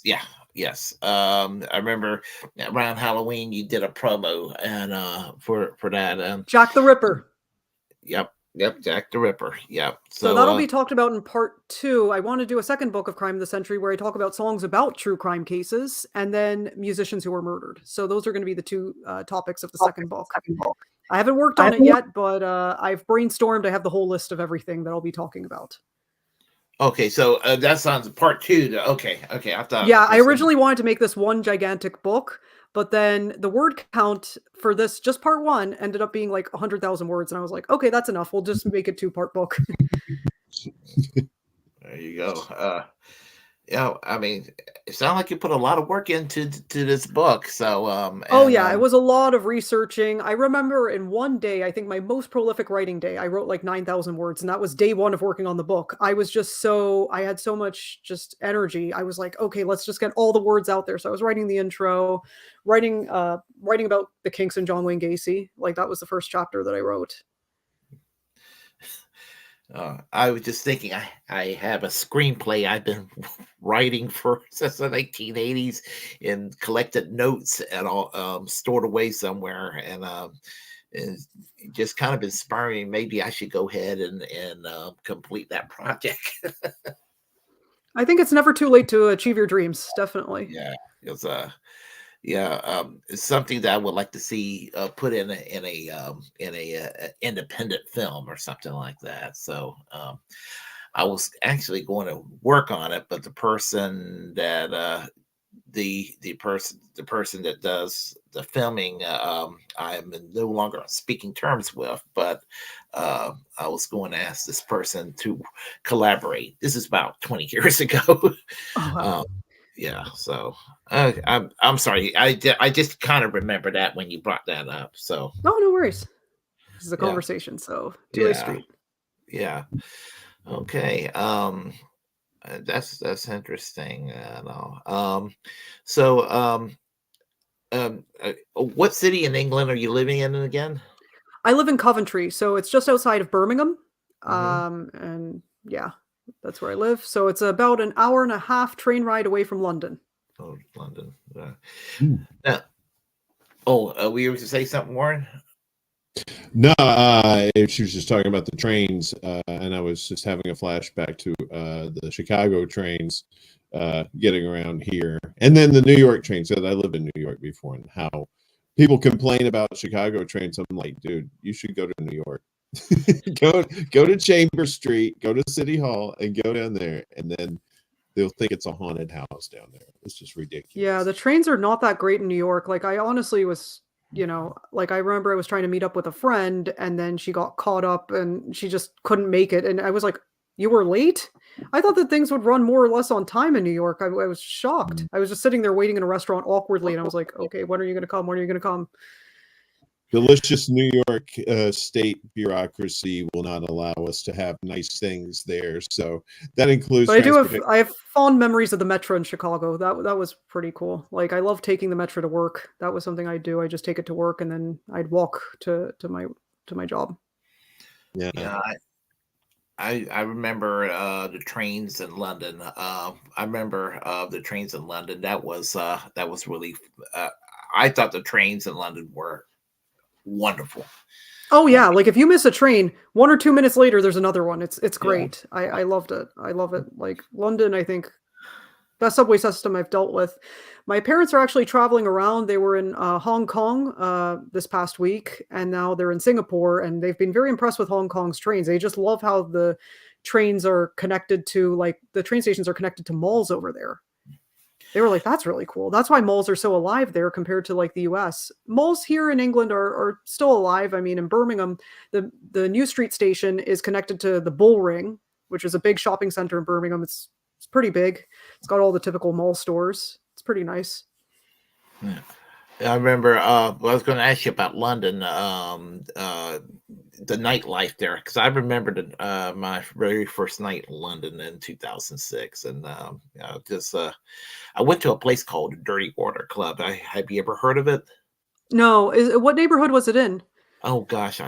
Yeah. Yes. I remember around Halloween you did a promo and for that. Jack the Ripper. Yep, Jack the Ripper. Yep. So that'll be talked about in part 2. I want to do a second book of Crime of the Century where I talk about songs about true crime cases and then musicians who were murdered. So those are going to be the 2 topics of the second book. I haven't worked on it yet, but I've brainstormed. I have the whole list of everything that I'll be talking about. Okay, so that sounds part two. Okay, okay. I thought Yeah, I this. originally wanted to make this one gigantic book, but then the word count for this just part one ended up being like 100,000 words, and I was like, okay, that's enough. We'll just make it 2-part book. There you go. Yeah, I mean, it sounds like you put a lot of work into to this book. So, Oh yeah, it was a lot of researching. I remember in one day, I think my most prolific writing day, I wrote like 9,000 words, and that was day one of working on the book. I had so much just energy. I was like, okay, let's just get all the words out there. So I was writing the intro, writing about the Kinks and John Wayne Gacy. Like that was the first chapter that I wrote. I was just thinking, I have a screenplay I've been writing for since the 1980s and collected notes and all stored away somewhere, and just kind of inspiring. Maybe I should go ahead and complete that project. I think it's never too late to achieve your dreams. Definitely. Yeah, it's yeah, it's something that I would like to see put in a independent film or something like that. So I was actually going to work on it, but the person that does the filming, I'm no longer on speaking terms with. But I was going to ask this person to collaborate. This is about 20 years ago. Oh wow. um, yeah, so I'm sorry. I just kind of remember that when you brought that up. So No, no worries. This is a yeah, conversation, so two-way yeah, street. yeah. Okay. That's interesting. No. So what city in England are you living in again? I live in Coventry, so it's just outside of Birmingham. Hmm. And yeah, that's where I live. So it's about an hour and a half train ride away from London. Oh, London. Hmm. Uh, were you going to say something, Warren? No, she was just talking about the trains, and I was just having a flashback to the Chicago trains getting around here, and then the New York trains. Because I lived in New York before, and how people complain about Chicago trains. I'm like, dude, you should go to New York. go to Chamber Street, go to City Hall, and go down there, and then they'll think it's a haunted house down there. It's just Yeah, the ridiculous. trains are not that great in New York. Like I honestly was, like I remember I was trying to meet up with a friend and then she got caught up and she just couldn't make it. And I was like, "You were late?" I thought that things would run more or less on time in New York. I was shocked. I was just sitting there waiting in a restaurant awkwardly and I was like, "Okay, when are you going to come? When are you going to come?" Delicious New York state bureaucracy will not allow us to have nice things there. So that includes But transportation. I have fond memories of the metro in Chicago. That was pretty cool. Like I love taking the metro to work. That was something I'd do. I just take it to work and then I'd walk to my job. Yeah. Yeah, I remember the trains in London. I remember the trains in London. That was really. Uh, I thought the trains in London were wonderful. Oh I yeah, mean, like if you miss a train, 1 or 2 minutes later there's another one. It's yeah, great. I loved it. I love it. Like London, I think best subway system I've dealt with. My parents are actually traveling around. They were in Hong Kong this past week, and now they're in Singapore, and they've been very impressed with Hong Kong's trains. They just love how the trains are connected to like the train stations are connected to malls over there. They were like, "That's really cool." That's why malls are so alive there compared to like the US. Malls here in England are still alive. I mean, in Birmingham, the New Street station is connected to the Bull Ring, which is a big shopping center in Birmingham. It's pretty big. It's got all the typical mall stores. It's pretty nice. yeah. I remember. Well, I was going to ask you about London. The nightlife there, because I remember my very first night in London in 2006, and just I went to a place called the Dirty Water Club. Have you ever heard of it? No, what neighborhood was it in? Oh gosh,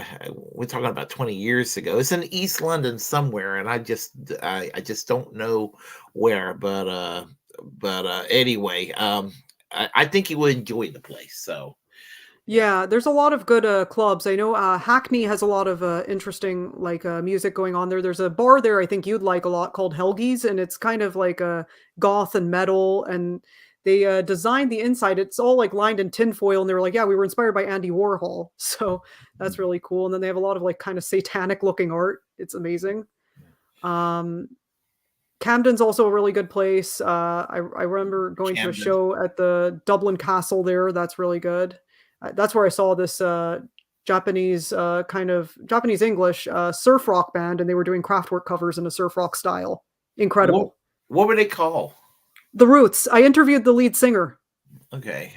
we're talking about 20 years ago. It's in East London somewhere, and I just don't know where. But anyway, I think you would enjoy the place. So yeah, Yeah, there's a lot of good clubs. I know Hackney has a lot of interesting like music going on there. There's a bar there I think you'd like a lot called Helgies, and it's kind of like goth and metal. And they designed the inside. It's all like lined in tinfoil, and they were like, "Yeah, we were inspired by Andy Warhol." So that's really cool. And then they have a lot of like kind of satanic looking art. It's amazing. Um, Camden's also a really good place. I remember going to a Camden. show at the Dublin Castle there. That's really good. That's where I saw this Japanese kind of Japanese English surf rock band, and they were doing Kraftwerk covers in a surf rock style. What Incredible. what were they called? The Roots. I interviewed the lead singer. Okay.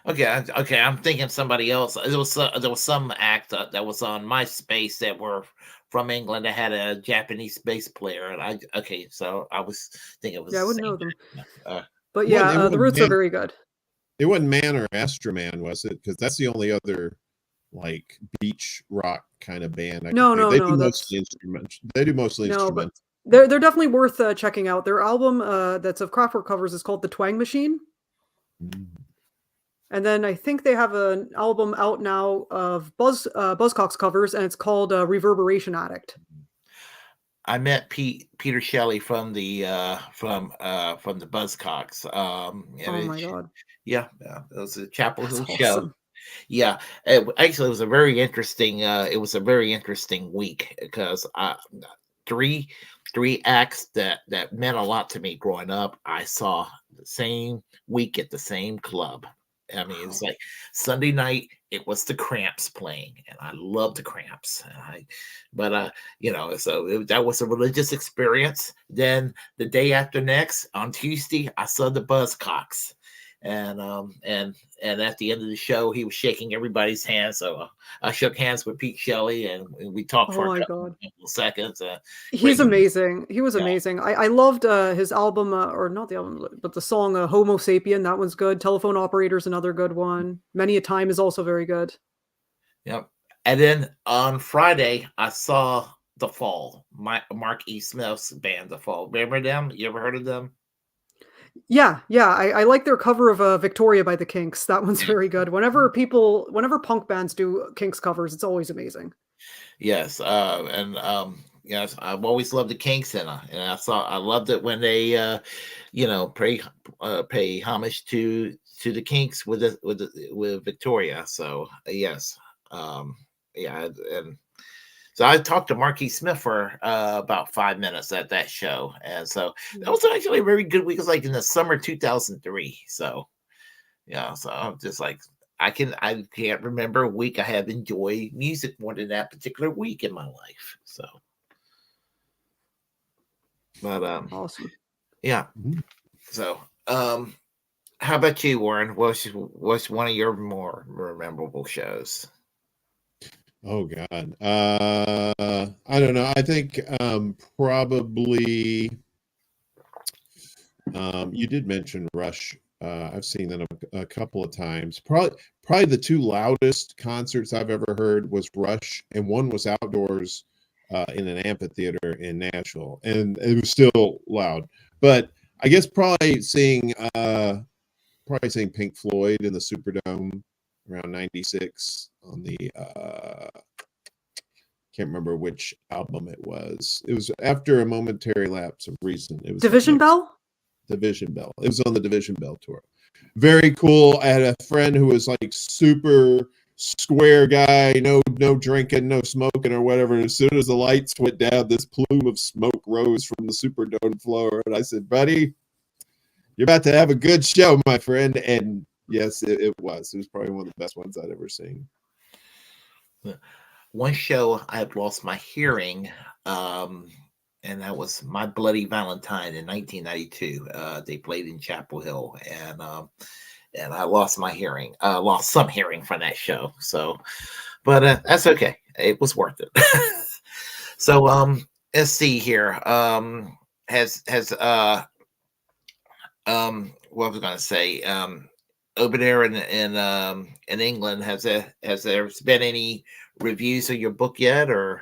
Okay. I'm thinking somebody else. There was some act that was on MySpace that were from England that had a Japanese bass player, and so I was thinking it was Yeah, I the wouldn't same. know them. Uh, But It wasn't, yeah, the Roots are very good. it wasn't Man or Astroman, was it? Because that's the only other like beach rock kind of band I can No, think. no, They no. do That's mostly instrument. They do mostly no, but instrumental. they're definitely worth checking out. Their album that's of Kraftwerk covers is called The Twang Machine. Mm. And then I think they have an album out now of Buzzcocks covers, and it's called Reverberation Addict. I met Peter Shelley from the Buzzcocks. Oh my God, It was a Chapel that's Hill show. awesome. Yeah, actually, it was a very interesting. It was a very interesting week because three acts that meant a lot to me growing up. I saw the same week at the same club. I mean, it's Wow. like Sunday night. It was the Cramps playing, and I love the Cramps. That was a religious experience. Then the day after next, on Tuesday, I saw the Buzzcocks, and at the end of the show, he was shaking everybody's hands. So I shook hands with Pete Shelley, and we talked Oh for a my couple God. of seconds. He's Great. amazing. He was Yeah. amazing. I loved his album, or not the album, but the song Homo Sapien. That one's good. Telephone Operator's another good one. Many a Time is also very good. Yep. And then on Friday, I saw The Fall, Mark E. Smith's band, The Fall. Remember them? You ever heard of them? Yeah, yeah. I like their cover of Victoria by the Kinks. That one's very good. Whenever punk bands do Kinks covers, it's always amazing. Yes. Yes, I've always loved the Kinks, and I loved it when they, pay homage to the Kinks with Victoria. So yes, yeah, and so I talked to Marquis Smith for about 5 minutes at that show, and so that was actually a very good week. It was like in the summer 2003. So yeah, so I'm just like I can't remember a week I have enjoyed music more than that particular week in my life. So, but Awesome. yeah. Mhm. So how about you, Warren? What's one of your more memorable shows? Oh God. I don't know. I think probably you did mention Rush. I've seen them a couple of times. Probably the two loudest concerts I've ever heard was Rush, and one was outdoors in an amphitheater in Nashville, and it was still loud. But I guess probably seeing Pink Floyd in the Superdome around '96 on the can't remember which album it was. It was after a momentary lapse of reason. It was Division Bell? Division Bell. It was on the Division Bell tour. Very cool. I had a friend who was like super square guy, no drinking, no smoking or whatever. As soon as the lights went down, this plume of smoke rose from the Superdome floor. And I said, buddy, you're about to have a good show, my friend. And yes, it was. It was probably one of the best ones I'd ever seen. One show I had lost my hearing, and that was My Bloody Valentine in 1992. They played in Chapel Hill, and I lost my hearing. Lost some hearing from that show. So, but that's okay. It was worth it. So, let's see here. Has what was I going to say? Over there in England, has there been any reviews of your book yet, or?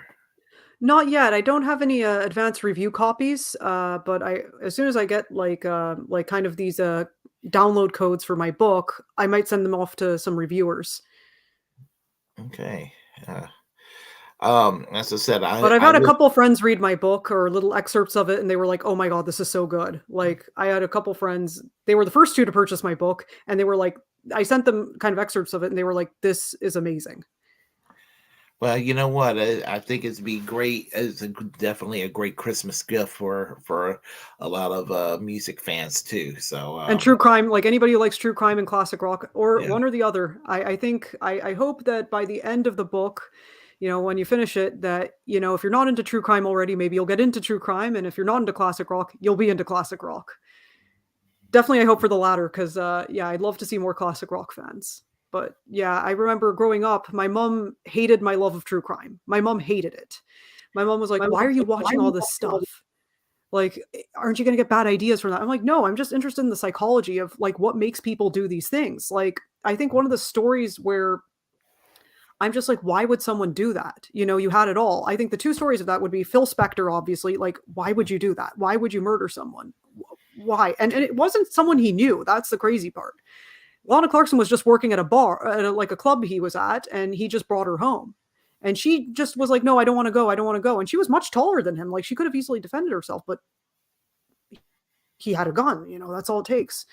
Not yet. I don't have any advanced review copies, but as soon as I get like kind of these download codes for my book, I might send them off to some reviewers. Okay. As I said, But I've had a couple friends read my book or little excerpts of it, and they were like, "Oh my God, this is so good!" Like I had a couple friends; they were the first two to purchase my book, and they were like, I sent them kind of excerpts of it, and they were like, "This is amazing." Well, you know what? I think it'd be great. Definitely a great Christmas gift for a lot of music fans too. So And true crime, like anybody who likes true crime and classic rock, or yeah, one or the other. I think I hope that by the end of the book, when you finish it, that if you're not into true crime already, maybe you'll get into true crime, and if you're not into classic rock, you'll be into classic rock. Definitely, I hope for the latter because, yeah, I'd love to see more classic rock fans. But yeah, I remember growing up, my mom hated my love of true crime. My mom hated it. My mom was like, "Why are you watching all this stuff? Like, aren't you going to get bad ideas from that?" I'm like, "No, I'm just interested in the psychology of like what makes people do these things." Like, I think one of the stories where I'm just like, why would someone do that? You had it all. I think the two stories of that would be Phil Spector, obviously. Like, why would you do that? Why would you murder someone? Why? And it wasn't someone he knew. That's the crazy part. Lana Clarkson was just working at a bar, like a club he was at, and he just brought her home. And she just was like, "No, I don't want to go. I don't want to go." And she was much taller than him. Like, she could have easily defended herself, but he had a gun. That's all it takes.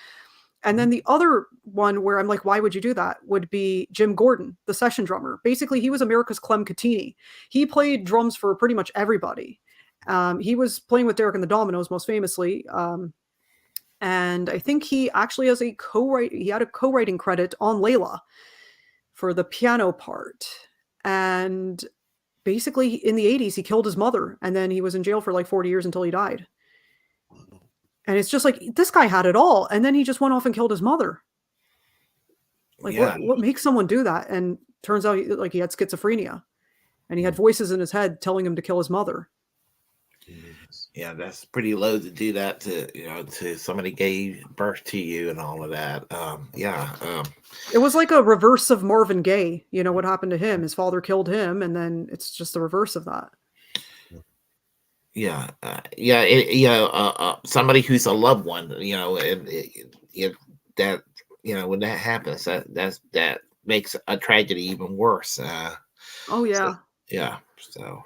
And then the other one where I'm like, why would you do that? Would be Jim Gordon, the session drummer. Basically, he was America's Clem Cattini. He played drums for pretty much everybody. He was playing with Derek and the Dominoes most famously. And I think he actually has he had a co-writing credit on Layla for the piano part. And basically in the 80s, he killed his mother. And then he was in jail for like 40 years until he died. And it's just like, this guy had it all. And then he just went off and killed his mother. Like, yeah, what makes someone do that? And turns out he had schizophrenia. And he had voices in his head telling him to kill his mother. yeah. That's pretty low to do that to somebody gave birth to you and all of that. Yeah. It was like a reverse of Marvin Gaye. What happened to him? His father killed him, and then it's just the reverse of that. Yeah, somebody who's a loved one, if that, when that happens, that makes a tragedy even worse. Oh yeah. Yeah. So,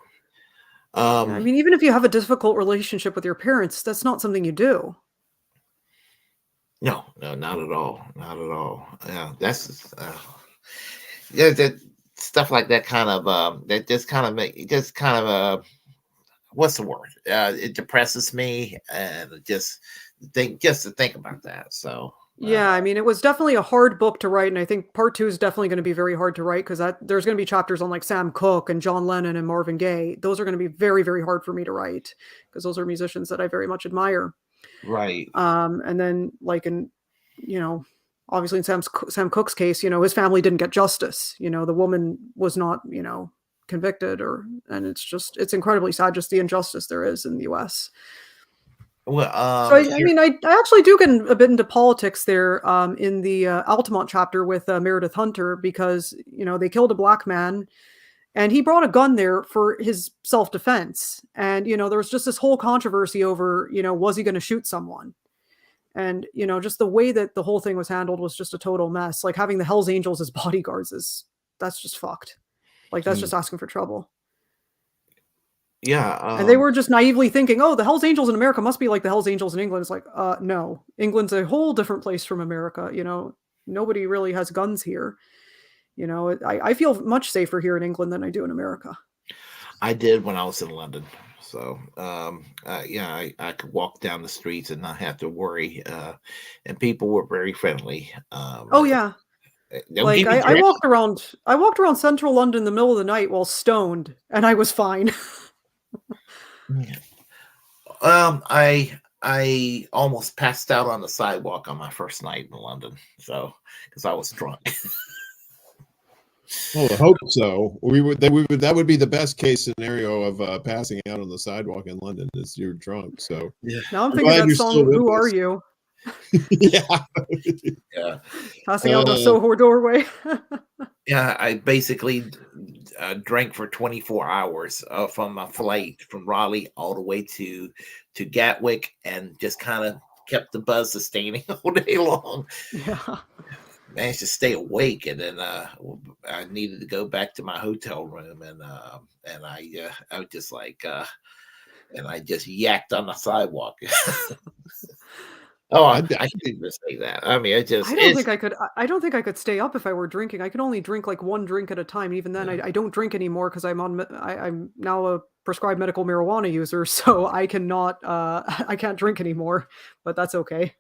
Yeah, I mean, even if you have a difficult relationship with your parents, that's not something you do. no, not at all, not at all. Yeah, that's yeah, that stuff like that kind of that just kind of what's the word? It depresses me, and just to think about that. So Yeah, I mean, it was definitely a hard book to write, and I think part 2 is definitely going to be very hard to write because there's going to be chapters on like Sam Cooke and John Lennon and Marvin Gaye. Those are going to be very, very hard for me to write because those are musicians that I very much admire. right, And then like obviously in Sam Cooke's case, his family didn't get justice. The woman was not, convicted, and it's incredibly sad just the injustice there is in the US. well, So I mean, I actually do get a bit into politics there in the Altamont chapter with Meredith Hunter because they killed a black man, and he brought a gun there for his self-defense, and there was just this whole controversy over was he going to shoot someone, and just the way that the whole thing was handled was just a total mess. Like having the Hells Angels as bodyguards that's just fucked. Like that's just asking for trouble. yeah, And they were just naively thinking, oh, the Hells Angels in America must be like the Hells Angels in England. It's like, no, England's a whole different place from America. Nobody really has guns here. I feel much safer here in England than I do in America. I did when I was in London. So, yeah, I could walk down the streets and not have to worry. And people were very friendly. Oh yeah. They'll Like give you I directions. walked around central London in the middle of the night while stoned, and I was fine. I almost passed out on the sidewalk on my first night in London. So, because I was drunk. Well, I hope so. That would be the best case scenario of passing out on the sidewalk in London is you're drunk. So Yeah. Now I'm I'm thinking glad that you're song, still with "Who Are us. You?" Yeah. Yeah. Passing out in a Soho doorway. Yeah, I basically drank for 24 hours from my flight from Raleigh all the way to Gatwick, and just kind of kept the buzz sustaining all day long. Yeah. Managed to stay awake, and then I needed to go back to my hotel room, and I was just like, and I just yacked on the sidewalk. Oh, I I'd, can even say that. I mean, it just I don't it's think I could. I don't think I could stay up if I were drinking. I can only drink like one drink at a time. Even then, yeah. I don't drink anymore because I'm now a prescribed medical marijuana user, so I cannot. I can't drink anymore. But that's okay.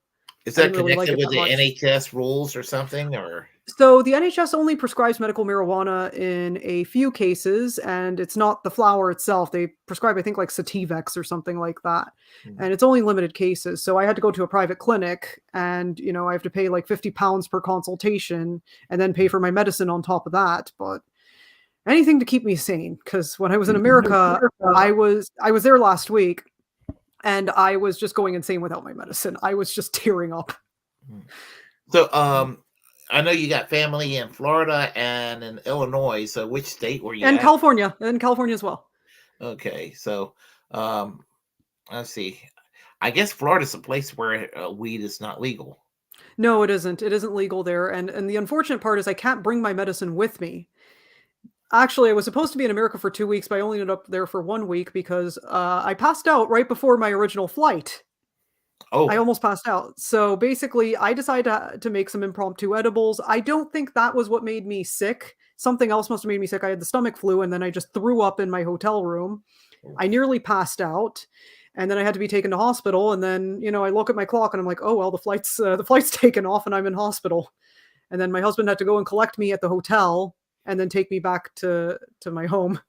Is I that didn't really like connected it with that the much. NHS rules or something? Or So the NHS only prescribes medical marijuana in a few cases, and it's not the flower itself. They prescribe, I think, like Sativex or something like that, Hmm. and it's only limited cases. So I had to go to a private clinic, and I have to pay like £50 per consultation, and then pay for my medicine on top of that. But anything to keep me sane, because when I was in America, I was there last week, and I was just going insane without my medicine. I was just tearing up. Hmm. So, I know you got family in Florida and in Illinois. So, which state were you And at? California as well. Okay, so um, let's see. I guess Florida's a place where weed is not legal. No, it isn't. It isn't legal there, and the unfortunate part is I can't bring my medicine with me. Actually, I was supposed to be in America for 2 weeks, but I only ended up there for 1 week because, I passed out right before my original flight. I Oh, almost passed out. So, basically, I decided to make some impromptu edibles. I don't think that was what made me sick. Something else must have made me sick. I had the stomach flu, and then I just threw up in my hotel room. I nearly passed out, and then I had to be taken to hospital, and then, I look at my clock, and I'm like, "Oh, well, the flight's taken off, and I'm in hospital." And then my husband had to go and collect me at the hotel and then take me back to my home.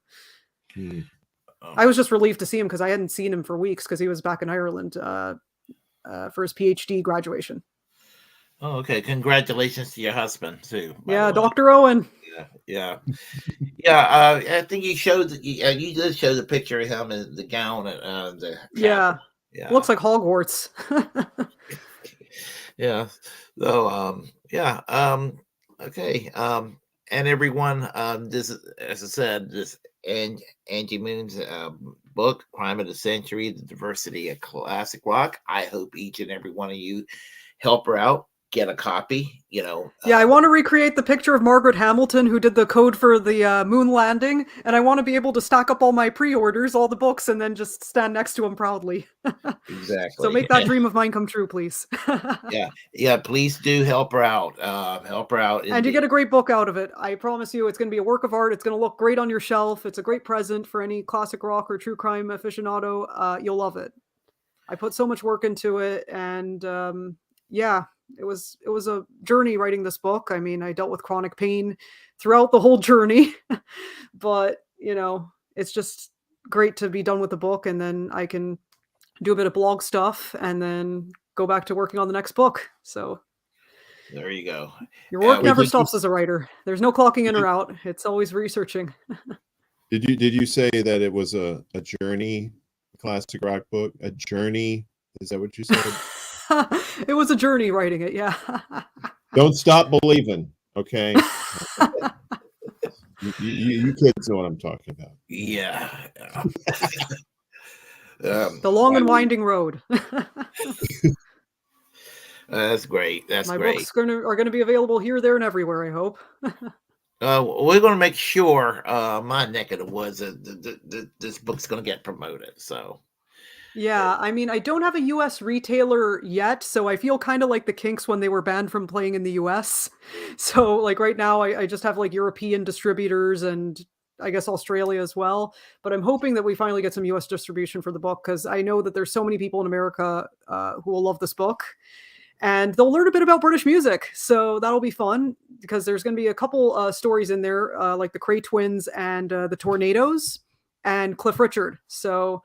hmm. oh, I was just relieved to see him because I hadn't seen him for weeks because he was back in Ireland for his PhD graduation. oh, okay. Congratulations to your husband too, by the Yeah, way. Dr. Owen. Yeah, yeah, yeah. I think you showed you did show the picture of him in the gown at the Yeah, chapel. Yeah, looks like Hogwarts. yeah. So, yeah. Okay. And everyone, this is, as I said, this Angie Moon's book, Crime of the Century: The Diversity of Classic Rock. I hope each and every one of you help her out, get a copy. Yeah, I want to recreate the picture of Margaret Hamilton who did the code for the moon landing, and I want to be able to stack up all my pre-orders, all the books, and then just stand next to them proudly. So Exactly. make that dream of mine come true, please. Yeah, yeah. Please do help her out. Help her out And you indeed. get a great book out of it. I promise you, it's going to be a work of art. It's going to look great on your shelf. It's a great present for any classic rock or true crime aficionado. You'll love it. I put so much work into it, and yeah, it was a journey writing this book. I mean, I dealt with chronic pain throughout the whole journey, but it's just great to be done with the book, and then I can do a bit of blog stuff, and then go back to working on the next book. So There you go. your work Wait, never stops as a writer. There's no clocking in did or you out. It's always researching. did you say that it was a journey classic rock book? A journey? Is that what you said? It was a journey writing it, yeah. Don't stop believing. Okay, you kids know what I'm talking about. Yeah. The long and winding road. That's great. That's My great. books are gonna be available here, there, and everywhere, I hope. We're going to make sure my neck of the woods this book's going to get promoted. So Yeah, I mean, I don't have a US retailer yet, so I feel kinda like the Kinks when they were banned from playing in the US. So, like, right now, I just have, like, European distributors and I guess Australia as well, but I'm hoping that we finally get some US distribution for the book because I know that there's so many people in America, who will love this book, and they'll learn a bit about British music. So that'll be fun because there's going to be a couple stories in there, like the Cray Twins and the Tornadoes and Cliff Richard. So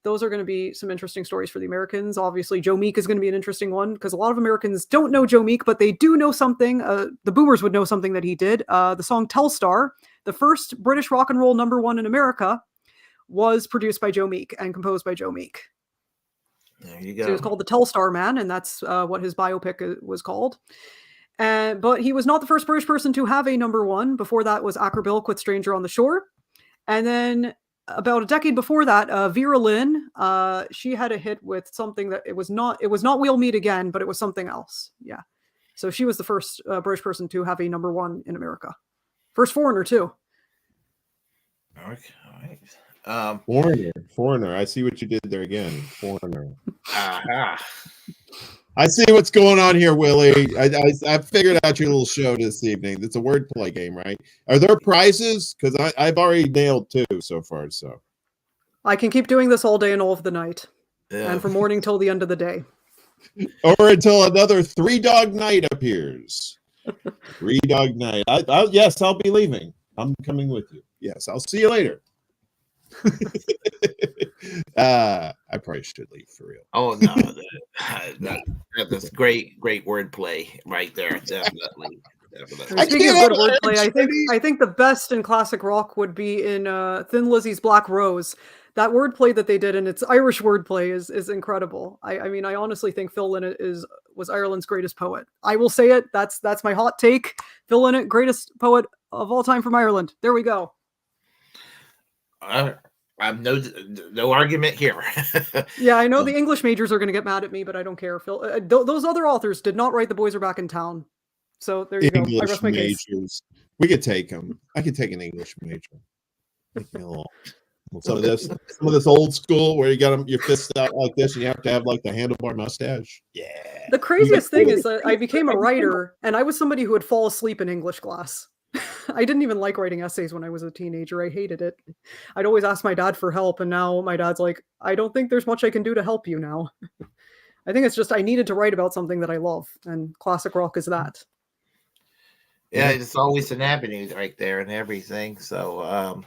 those are going to be some interesting stories for the Americans. Obviously, Joe Meek is going to be an interesting one because a lot of Americans don't know Joe Meek, but they do know something. The boomers would know something that he did. The song Telstar, the first British rock and roll #1 in America, was produced by Joe Meek and composed by Joe Meek. there you So he was go. called the Telstar Man, and that's what his biopic was called. But he was not the first British person to have a #1. Before that was Acker Bilk with Stranger on the Shore. And then about a decade before that, Vera Lynn, she had a hit with something that it was not We'll Meet Again, but it was something else. Yeah. So she was the first British person to have a #1 in America. First foreigner too. Okay, all right. Foreigner. I see what you did there again. Foreigner. Aha. I see what's going on here, Willie. I figured out your little show this evening. It's a wordplay game, right? Are there prizes? Because I've already nailed 2 so far. So I can keep doing this all day and all of the night, Yeah. and from morning till the end of the day. or until another 3-dog night appears. 3-dog night. Yes, I'll be leaving. I'm coming with you. Yes, I'll see you later. I probably should leave for real. Oh no, that's great wordplay right there. Definitely. And speaking of good wordplay, I think the best in classic rock would be in Thin Lizzy's Black Rose. That wordplay that they did, and it's Irish wordplay, is incredible. I mean, I honestly think Phil Lynott was Ireland's greatest poet. I will say it. That's my hot take. Phil Lynott, greatest poet of all time from Ireland. There we go. I'm no argument here. Yeah, I know the English majors are going to get mad at me, but I don't care. Phil, those other authors did not write The Boys Are Back in Town. So there you go. I rest my case. We could take them. I could take an English major. Some of this old school where you got your fists out like this, and you have to have like the handlebar mustache. Yeah. The craziest thing is that I became a writer, and I was somebody who would fall asleep in English class. I didn't even like writing essays when I was a teenager. I hated it. I'd always ask my dad for help, and now my dad's like, I don't think there's much I can do to help you now. I think it's just I needed to write about something that I love, and classic rock is that. Yeah, it's always an avenue right there and everything. So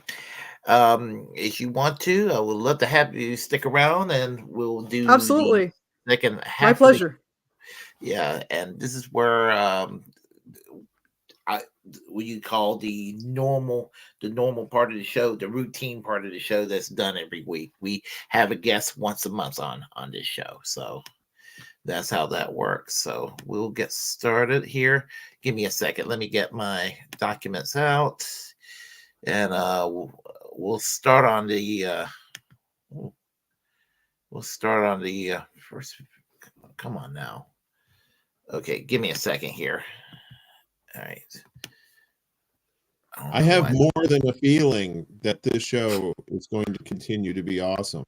if you want to, I would love to have you stick around, and we'll do absolutely the second half. My pleasure. Yeah, and this is where what you call the normal part of the show, the routine part of the show that's done every week. We have a guest once a month on this show, so that's how that works. So we'll get started here. Give me a second. Let me get my documents out, and we'll start on the first. Come on now. Okay, give me a second here. All right. I have more than a feeling that this show is going to continue to be awesome.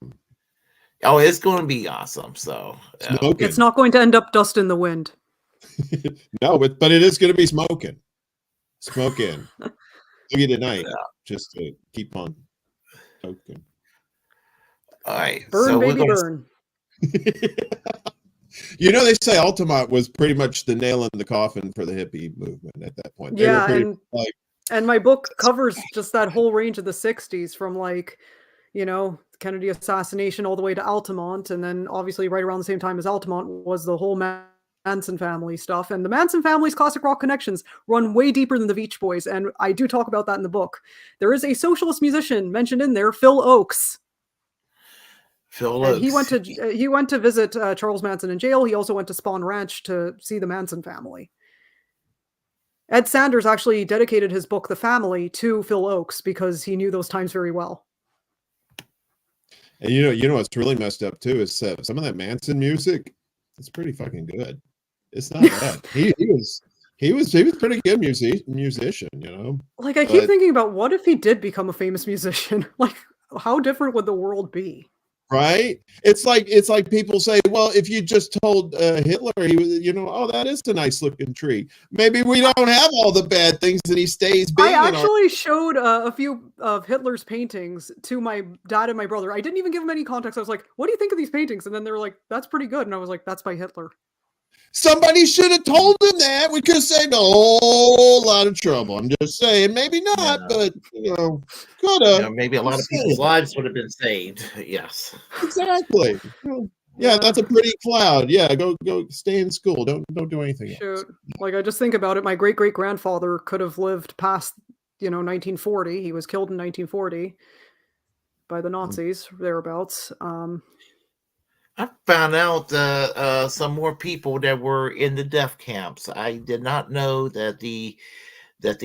Oh, it's going to be awesome. So it's not going to end up dust in the wind. No, but it is going to be smoking. Smoking. Maybe tonight, just to keep on smoking. All right. Burn, so baby, burn. You know, they say Altamont was pretty much the nail in the coffin for the hippie movement at that point. Yeah, and my book covers just that whole range of the 60s from Kennedy assassination all the way to Altamont. And then obviously right around the same time as Altamont was the whole Manson family stuff. And the Manson family's classic rock connections run way deeper than the Beach Boys. And I do talk about that in the book. There is a socialist musician mentioned in there, Phil Oakes. And he went to visit Charles Manson in jail. He also went to Spawn Ranch to see the Manson family. Ed Sanders actually dedicated his book, The Family, to Phil Oakes because he knew those times very well. And you know what's really messed up too is some of that Manson music. It's pretty fucking good. It's not bad. He was pretty good musician. Like I keep thinking about what if he did become a famous musician? Like how different would the world be? Right? It's like people say, well, if you just told Hitler he was, oh, that is a nice looking tree. Maybe we don't have all the bad things and he stays big. I actually showed a few of Hitler's paintings to my dad and my brother. I didn't even give them any context. I was like, what do you think of these paintings? And then they were like, that's pretty good. And I was like, that's by Hitler. Somebody should have told him that. We could have saved a whole lot of trouble. I'm just saying, maybe not, but could have. Maybe a lot of people's lives would have been saved. Yes, exactly. Yeah, that's a pretty cloud. Yeah, go stay in school. Don't do anything else. Like I just think about it. My great grandfather could have lived past 1940. He was killed in 1940 by the Nazis thereabouts. I found out some more people that were in the death camps. I did not know that the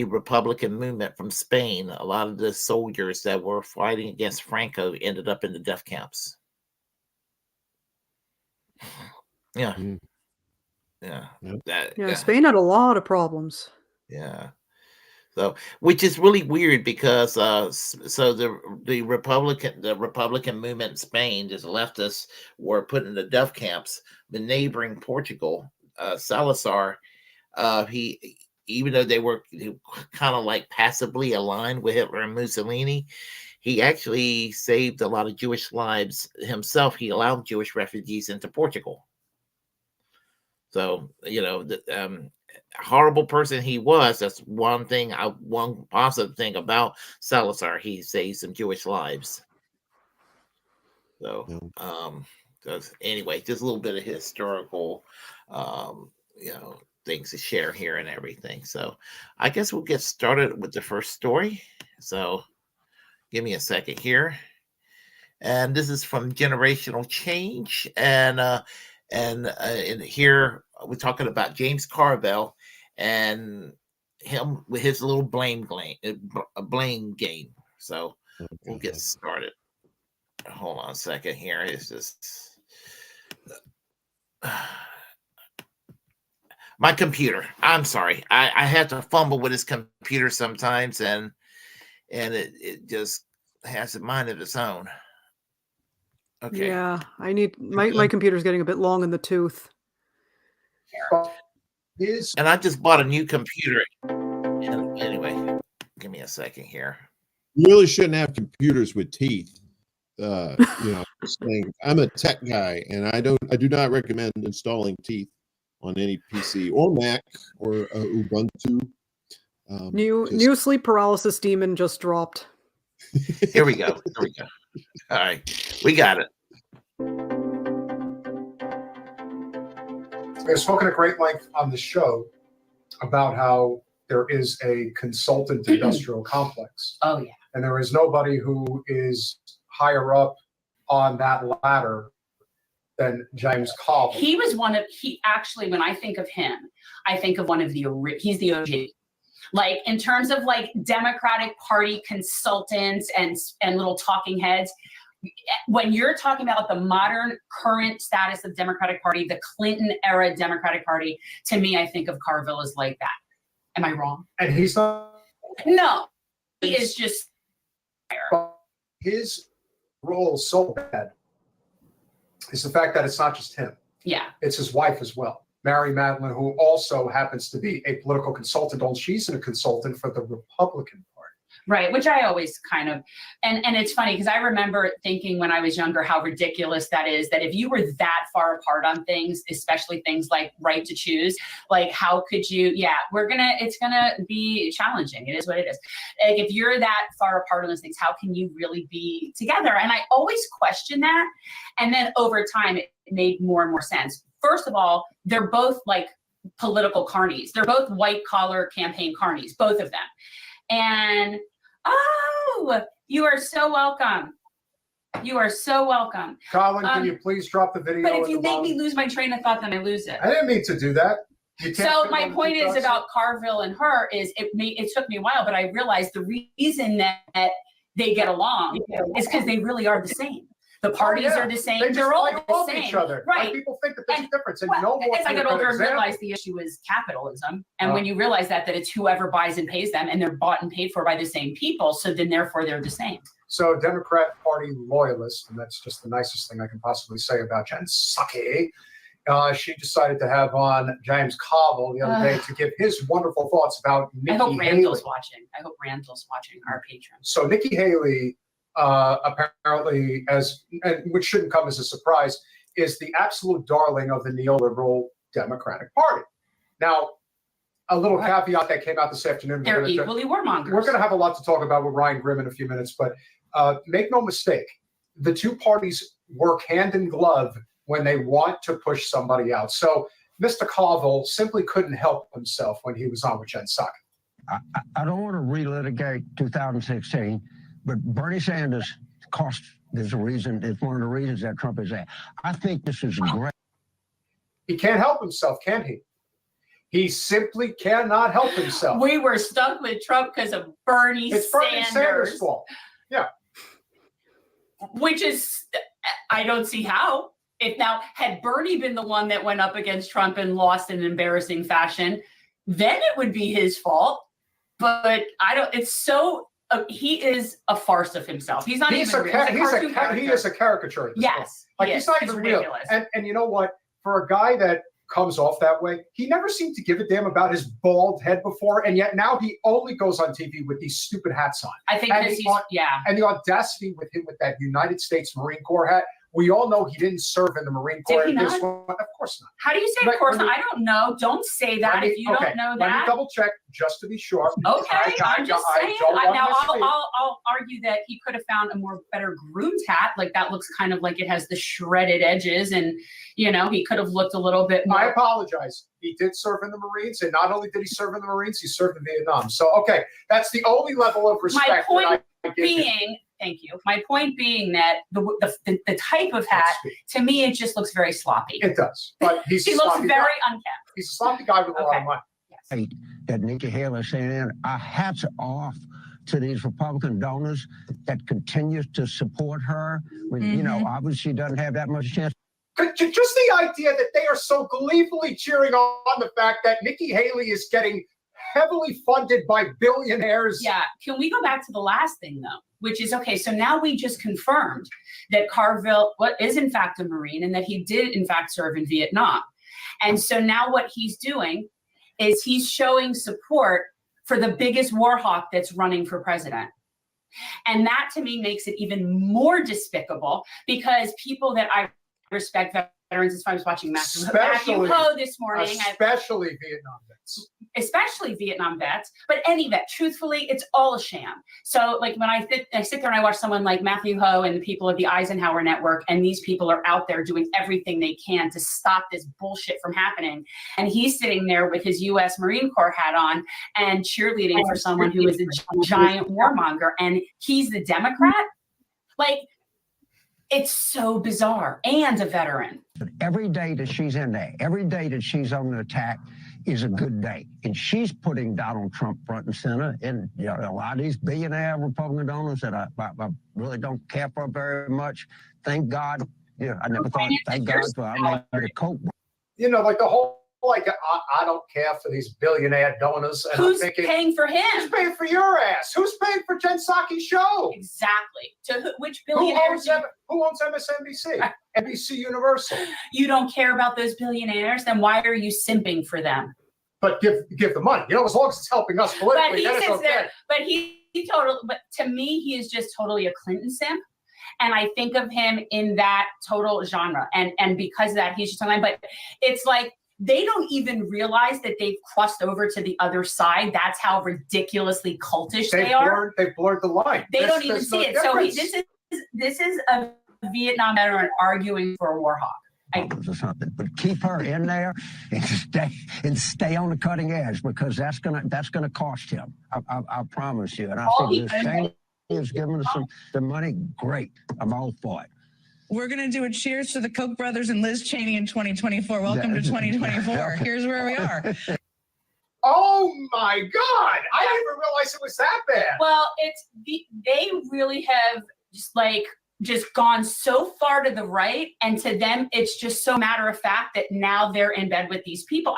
Republican movement from Spain, a lot of the soldiers that were fighting against Franco ended up in the death camps. Yeah. Yeah. Spain had a lot of problems. Yeah. So, which is really weird because so the Republican movement in Spain, just leftists, were put in the death camps. The neighboring Portugal, Salazar, he even though they were kind of like passively aligned with Hitler and Mussolini, he actually saved a lot of Jewish lives himself. He allowed Jewish refugees into Portugal. So horrible person he was. That's one thing. One positive thing about Salazar, he saved some Jewish lives. So, anyway, just a little bit of historical, things to share here and everything. So, I guess we'll get started with the first story. So, give me a second here. And this is from Generational Change, and here we're talking about James Carville and him with his little blame game. So we'll get started. Hold on a second here. It's just my computer. I'm sorry. I have to fumble with his computer sometimes, and it just has a mind of its own. Okay. Yeah, I need my computer's getting a bit long in the tooth. And I just bought a new computer. Anyway, give me a second here. You really shouldn't have computers with teeth. I'm a tech guy, and I do not recommend installing teeth on any PC or Mac or Ubuntu. New sleep paralysis demon just dropped. Here we go. All right, we got it. I've spoken at great length on the show about how there is a consultant industrial complex. Oh, yeah. And there is nobody who is higher up on that ladder than James Carville. He was actually, when I think of him, I think of he's the OG. Like, in terms of like Democratic Party consultants and little talking heads, when you're talking about the modern current status of Democratic Party, the Clinton era Democratic Party, to me, I think of Carville as like that. Am I wrong? And he's not. No, he is just. His role is so bad is the fact that it's not just him. Yeah. It's his wife as well, Mary Madeline, who also happens to be a political consultant. She's a consultant for the Republican Party. Right, which I always kind of, and it's funny because I remember thinking when I was younger how ridiculous that is, that if you were that far apart on things, especially things like right to choose, like how could you, it's gonna be challenging. It is what it is. Like if you're that far apart on those things, how can you really be together? And I always question that. And then over time, it made more and more sense. First of all, they're both like political carnies. They're both white collar campaign carnies, both of them. And you are so welcome. You are so welcome. Colin, can you please drop the video? But if you make me lose my train of thought, then I lose it. I didn't mean to do that. So my point is about Carville and her is it took me a while, but I realized the reason that they get along is because they really are the same. The parties are the same. They're all the same. Each other. Right. People think that there's a difference. And as I got older and realized the issue is capitalism. And when you realize that it's whoever buys and pays them, and they're bought and paid for by the same people. So then therefore they're the same. So Democrat Party loyalist, and that's just the nicest thing I can possibly say about Jen Psaki. She decided to have on James Carville the other day to give his wonderful thoughts about Nikki Haley. I hope Randall's watching, our patron. So Nikki Haley, apparently, which shouldn't come as a surprise, is the absolute darling of the neoliberal Democratic Party. Now, a little caveat that came out this afternoon. They're equally warmongers. We're going to have a lot to talk about with Ryan Grimm in a few minutes, but make no mistake, the two parties work hand in glove when they want to push somebody out. So Mr. Carville simply couldn't help himself when he was on with Jen Psaki. I don't want to relitigate 2016, but Bernie Sanders is one of the reasons that Trump is there. I think this is great. He can't help himself, can he? He simply cannot help himself. We were stuck with Trump because of Bernie Sanders. It's Bernie Sanders' fault. Yeah. Which is, I don't see how. If now, had Bernie been the one that went up against Trump and lost in embarrassing fashion, then it would be his fault. but I don't. It's so. He is a farce of himself. He's not even real. He is a caricature at this point. Yes. Like he's not even real. And you know what? For a guy that comes off that way, he never seemed to give a damn about his bald head before, and yet now he only goes on TV with these stupid hats on. I think and the audacity with him with that United States Marine Corps hat. We all know he didn't serve in the Marine Corps. Did he not? Of course not. How do you say of course not? I don't know. Don't say that if you don't know that. Let me double check just to be sure. Okay, I'm just saying. Now I'll argue that he could have found a better groomed hat. Like that looks kind of like it has the shredded edges, and he could have looked a little bit more. I apologize. He did serve in the Marines, and not only did he serve in the Marines, he served in Vietnam. So okay, that's the only level of respect. My point being. Thank you. My point being that the type of hat, to me, it just looks very sloppy. It does. But he looks very unkempt. He's a sloppy guy with a lot of money. Yes. That Nikki Haley saying, our hats are off to these Republican donors that continue to support her when, obviously doesn't have that much chance. Just the idea that they are so gleefully cheering on the fact that Nikki Haley is getting heavily funded by billionaires. Yeah. Can we go back to the last thing, though? Which is, okay, so now we just confirmed that Carville is in fact a Marine and that he did in fact serve in Vietnam. And so now what he's doing is he's showing support for the biggest war hawk that's running for president. And that to me makes it even more despicable because people that I respect, veterans, as I was watching Matthew Ho this morning. Especially Vietnam vets, but any vet, truthfully, it's all a sham. So like when I sit there and I watch someone like Matthew Ho and the people of the Eisenhower Network, and these people are out there doing everything they can to stop this bullshit from happening. And he's sitting there with his U.S. Marine Corps hat on and cheerleading for someone who is a giant warmonger. And he's the Democrat. Like, it's so bizarre, and a veteran. But every day that she's in there, every day that she's on the attack is a good day. And she's putting Donald Trump front and center. And a lot of these billionaire Republican donors that I really don't care for very much. Thank God. I never thought, thank God for I made a Coke. Like the whole, I don't care for these billionaire donors. And who's paying for him? Who's paying for your ass? Who's paying for Jen Psaki's show? Exactly. Which billionaires? Who owns MSNBC? NBC Universal. You don't care about those billionaires? Then why are you simping for them? But give the money. As long as it's helping us politically, then it's okay. But to me, he is just totally a Clinton simp. And I think of him in that total genre. And because of that, he's just online. But it's like, they don't even realize that they've crossed over to the other side. That's how ridiculously cultish they are. They've blurred the line. They don't even see it. So this is a Vietnam veteran arguing for a war hawk. Or something, but keep her in there and stay on the cutting edge because that's gonna cost him. I promise you. And I think this thing is giving us the money. Great, I'm all for it. We're going to do a cheers to the Koch brothers and Liz Cheney in 2024. Welcome to 2024. Here's where we are. Oh my God. I didn't even realize it was that bad. Well, they really have just gone so far to the right. And to them, it's just so matter of fact that now they're in bed with these people.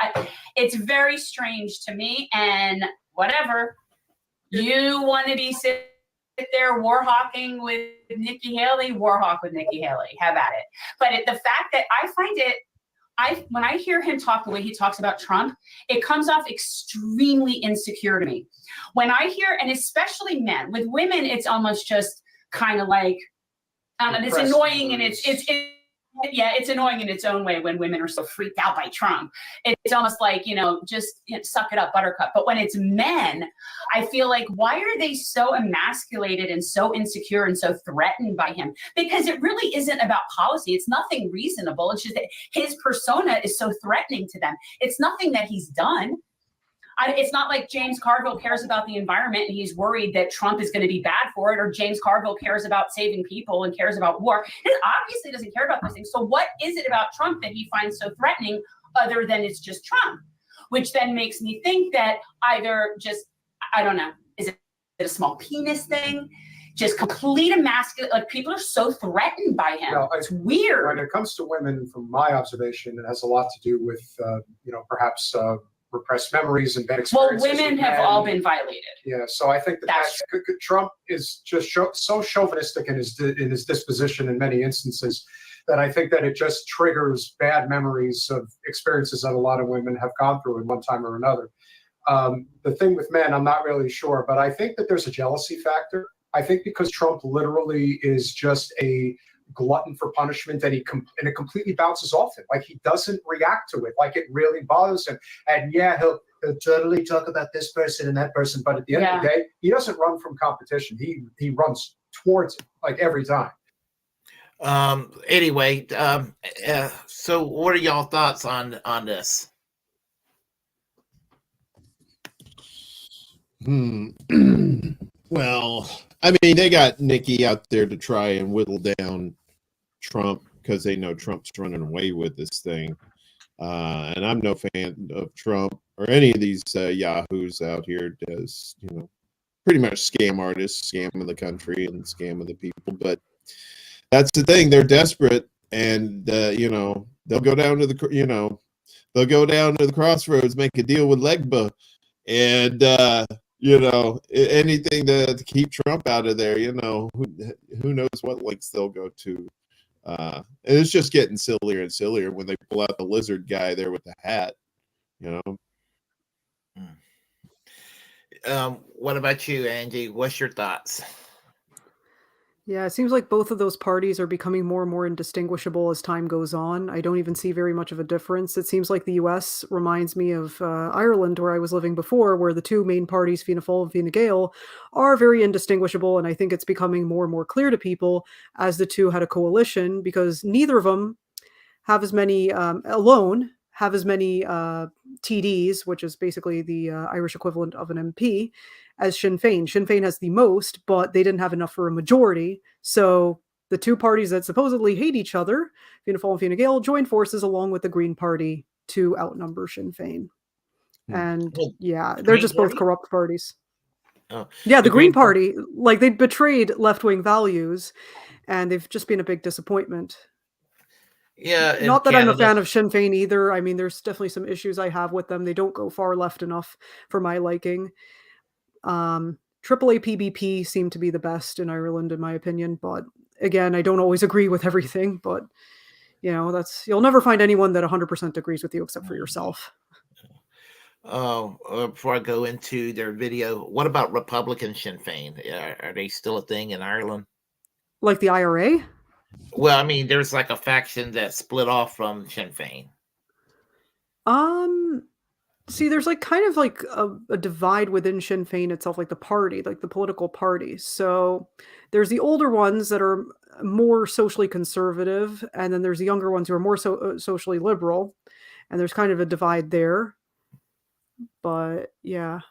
It's very strange to me, and whatever. You want to be sitting there war hawking with Nikki Haley, war hawk with Nikki Haley, have at it. But the fact that I find it, when I hear him talk the way he talks about Trump, it comes off extremely insecure to me. When I hear, and especially men, with women, it's almost just kind of like, I don't know, it's annoying, and it's annoying in its own way when women are so freaked out by Trump. It's almost like, suck it up, buttercup. But when it's men, I feel like, why are they so emasculated and so insecure and so threatened by him? Because it really isn't about policy. It's nothing reasonable. It's just that his persona is so threatening to them. It's nothing that he's done. It's not like James Carville cares about the environment and he's worried that Trump is going to be bad for it, or James Carville cares about saving people and cares about war. He obviously doesn't care about those things. So what is it about Trump that he finds so threatening other than it's just Trump? Which then makes me think that either just, I don't know, is it a small penis thing? Just complete emasculate, like people are so threatened by him. It's weird. When it comes to women, from my observation, it has a lot to do with, perhaps repressed memories and bad Well, experiences. women with have men. all been violated. Yeah, so I think That's Trump is just so chauvinistic in his disposition in many instances that I think that it just triggers bad memories of experiences that a lot of women have gone through in one time or another. The thing with men, I'm not really sure, but I think that there's a jealousy factor. I think because Trump literally is just a glutton for punishment, and it completely bounces off him. Like, he doesn't react to it. Like, it really bothers him. And yeah, he'll totally talk about this person and that person, but at the end of the day, he doesn't run from competition. He runs towards it, like, every time. Anyway, so what are y'all thoughts on this? Well, I mean, they got Nikki out there to try and whittle down Trump because they know Trump's running away with this thing. And I'm no fan of Trump or any of these yahoos out here as, pretty much scam artists, scamming the country and scamming the people. But that's the thing. They're desperate, and, they'll go down to the crossroads, make a deal with Legba, and, anything to keep Trump out of there, who knows what lengths they'll go to. And it's just getting sillier and sillier when they pull out the lizard guy there with the hat, What about you, Angie? What's your thoughts? Yeah, it seems like both of those parties are becoming more and more indistinguishable as time goes on. I don't even see very much of a difference. It seems like the US reminds me of Ireland, where I was living before, where the two main parties, Fianna Fáil and Fine Gael, are very indistinguishable. And I think it's becoming more and more clear to people as the two had a coalition, because neither of them have as many, alone, have as many TDs, which is basically the Irish equivalent of an MP, as Sinn Féin. Sinn Féin has the most, but they didn't have enough for a majority. So the two parties that supposedly hate each other, Fianna Fáil and Fine Gael, joined forces along with the Green Party to outnumber Sinn Féin. And yeah, they're just both corrupt parties. Oh, yeah, the Green Party, like, they betrayed left-wing values, and they've just been a big disappointment. Yeah, not that I'm a fan of Sinn Féin either. I mean, there's definitely some issues I have with them. They don't go far left enough for my liking. AAA PBP seem to be the best in Ireland, in my opinion. But again, I don't always agree with everything. But you'll never find anyone that 100% agrees with you except for yourself. Before I go into their video, what about Republican Sinn Féin? Are they still a thing in Ireland? Like the IRA? Well, I mean, there's like a faction that split off from Sinn Féin. See, there's like kind of like a divide within Sinn Féin itself, like the party, like the political parties. So there's the older ones that are more socially conservative, and then there's the younger ones who are more socially liberal, and there's kind of a divide there. But yeah.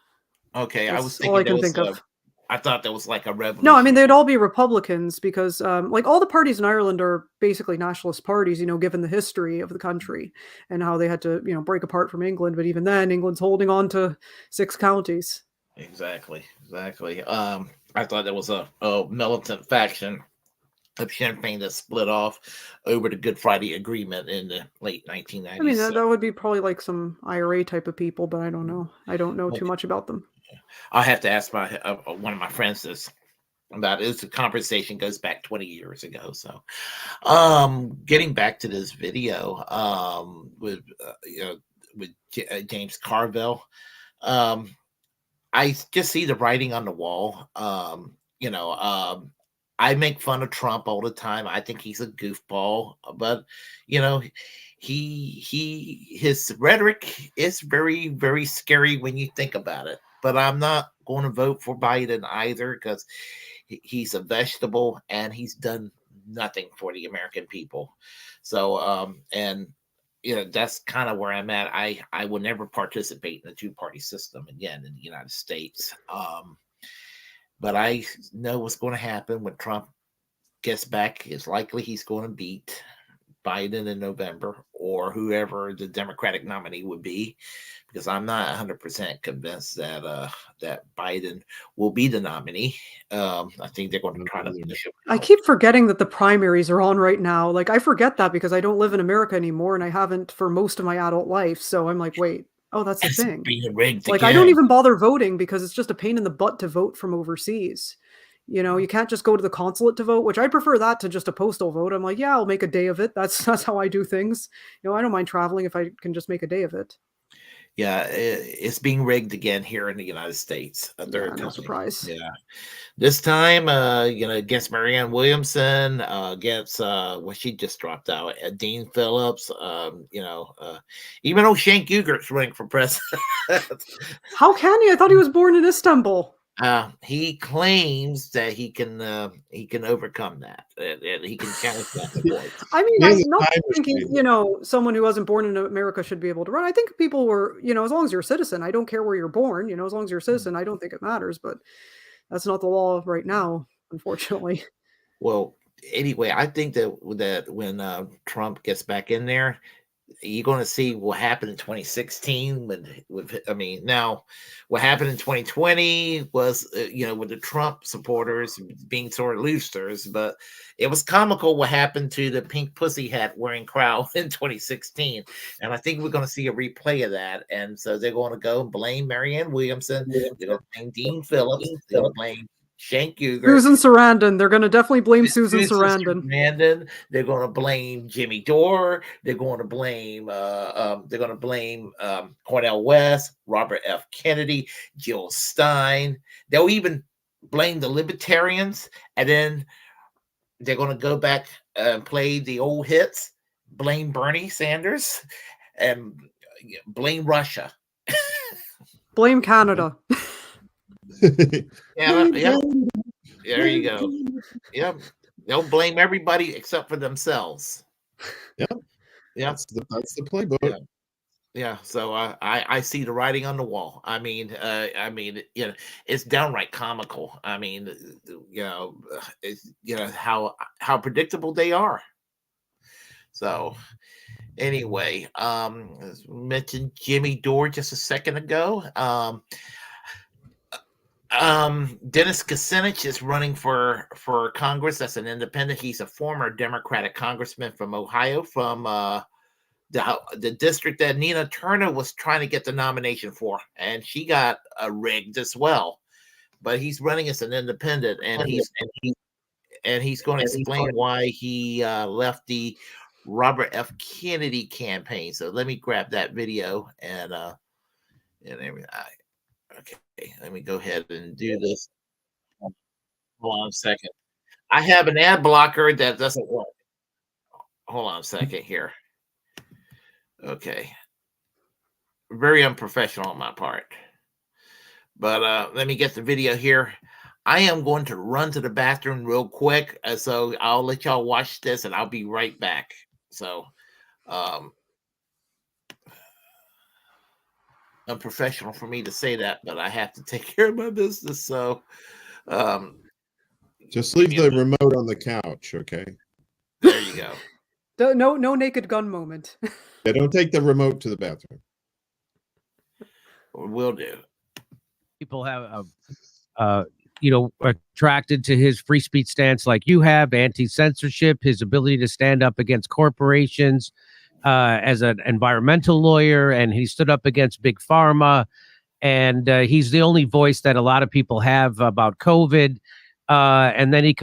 Okay, that's I was thinking all I can think of. I thought that was like a revolution. No, I mean, they'd all be Republicans because, like, all the parties in Ireland are basically nationalist parties, given the history of the country and how they had to, break apart from England. But even then, England's holding on to 6 counties. Exactly. I thought there was a militant faction of Sinn Féin that split off over the Good Friday Agreement in the late 1990s. I mean, that would be probably like some IRA type of people, but I don't know. I don't know too much about them. I'll have to ask my one of my friends this about it. The conversation goes back 20 years ago. So, getting back to this video, with James Carville, I just see the writing on the wall. I make fun of Trump all the time. I think he's a goofball, but his rhetoric is very, very scary when you think about it. But I'm not going to vote for Biden either, because he's a vegetable and he's done nothing for the American people. So, that's kind of where I'm at. I will never participate in the two-party system again in the United States. But I know what's going to happen when Trump gets back. It's likely he's going to beat Biden in November, or whoever the Democratic nominee would be, because I'm not 100% convinced that Biden will be the nominee. I think they're going to try to push him. I keep forgetting that the primaries are on right now. Like, I forget that because I don't live in America anymore, and I haven't for most of my adult life. So I'm like, wait, Oh, that's the It's thing. being rigged Like, again. I don't even bother voting because it's just a pain in the butt to vote from overseas. You know, you can't just go to the consulate to vote, which I prefer that to just a postal vote. I'm like, yeah, I'll make a day of it. That's how I do things. You know, I don't mind traveling if I can just make a day of it. Yeah, it's being rigged again here in the United States. They're Yeah, no coming. surprise. Yeah, this time, against Marianne Williamson, against well, she just dropped out. Dean Phillips, even though Cenk Uygurt's running for president, How can he? I thought he was born in Istanbul. he claims that he can overcome that. And he can challenge that support. I mean, Man, I'm the not time thinking, machine. you know, someone who wasn't born in America should be able to run. I think people were, you know, as long as you're a citizen, I don't care where you're born, you know, as long as you're a citizen, I don't think it matters, but that's not the law right now, unfortunately. Well, anyway, I think that when Trump gets back in there, you're going to see what happened in 2016 now what happened in 2020 was with the Trump supporters being sort of losers, but it was comical what happened to the pink pussy hat wearing crowd in 2016, and I think we're going to see a replay of that. And so they're going to go and blame Marianne Williamson, they're going to blame Dean Phillips, they're going to blame Cenk Uygur, Susan Sarandon. They're going to definitely blame Susan Sarandon. They're going to blame Jimmy Dore. They're going to blame Cornel West, Robert F. Kennedy, Jill Stein. They'll even blame the libertarians, and then they're going to go back and play the old hits. Blame Bernie Sanders, and blame Russia. Blame Canada. Yeah. There you go. Yep. They'll blame everybody except for themselves. Yep. Yeah. That's the playbook. Yeah. So I see the writing on the wall. I mean, it's downright comical. I mean, how predictable they are. So anyway, as mentioned Jimmy Dore just a second ago. Dennis Kucinich is running for Congress. That's an independent. He's a former Democratic congressman from Ohio, from the district that Nina Turner was trying to get the nomination for, and she got rigged as well. But he's running as an independent, and he's going to explain why he left the Robert F. Kennedy campaign. So let me grab that video and everything. Okay, let me go ahead and do this. Hold on a second. I have an ad blocker that doesn't work. Hold on a second here. Okay. Very unprofessional on my part. But let me get the video here. I am going to run to the bathroom real quick. So I'll let y'all watch this and I'll be right back. So unprofessional for me to say that, but I have to take care of my business. So just leave the remote on the couch, okay? There you go. No Naked Gun moment. Yeah, don't take the remote to the bathroom. Will do. People have attracted to his free speech stance like you have, anti-censorship, his ability to stand up against corporations, as an environmental lawyer, and he stood up against big pharma, and he's the only voice that a lot of people have about COVID. And then he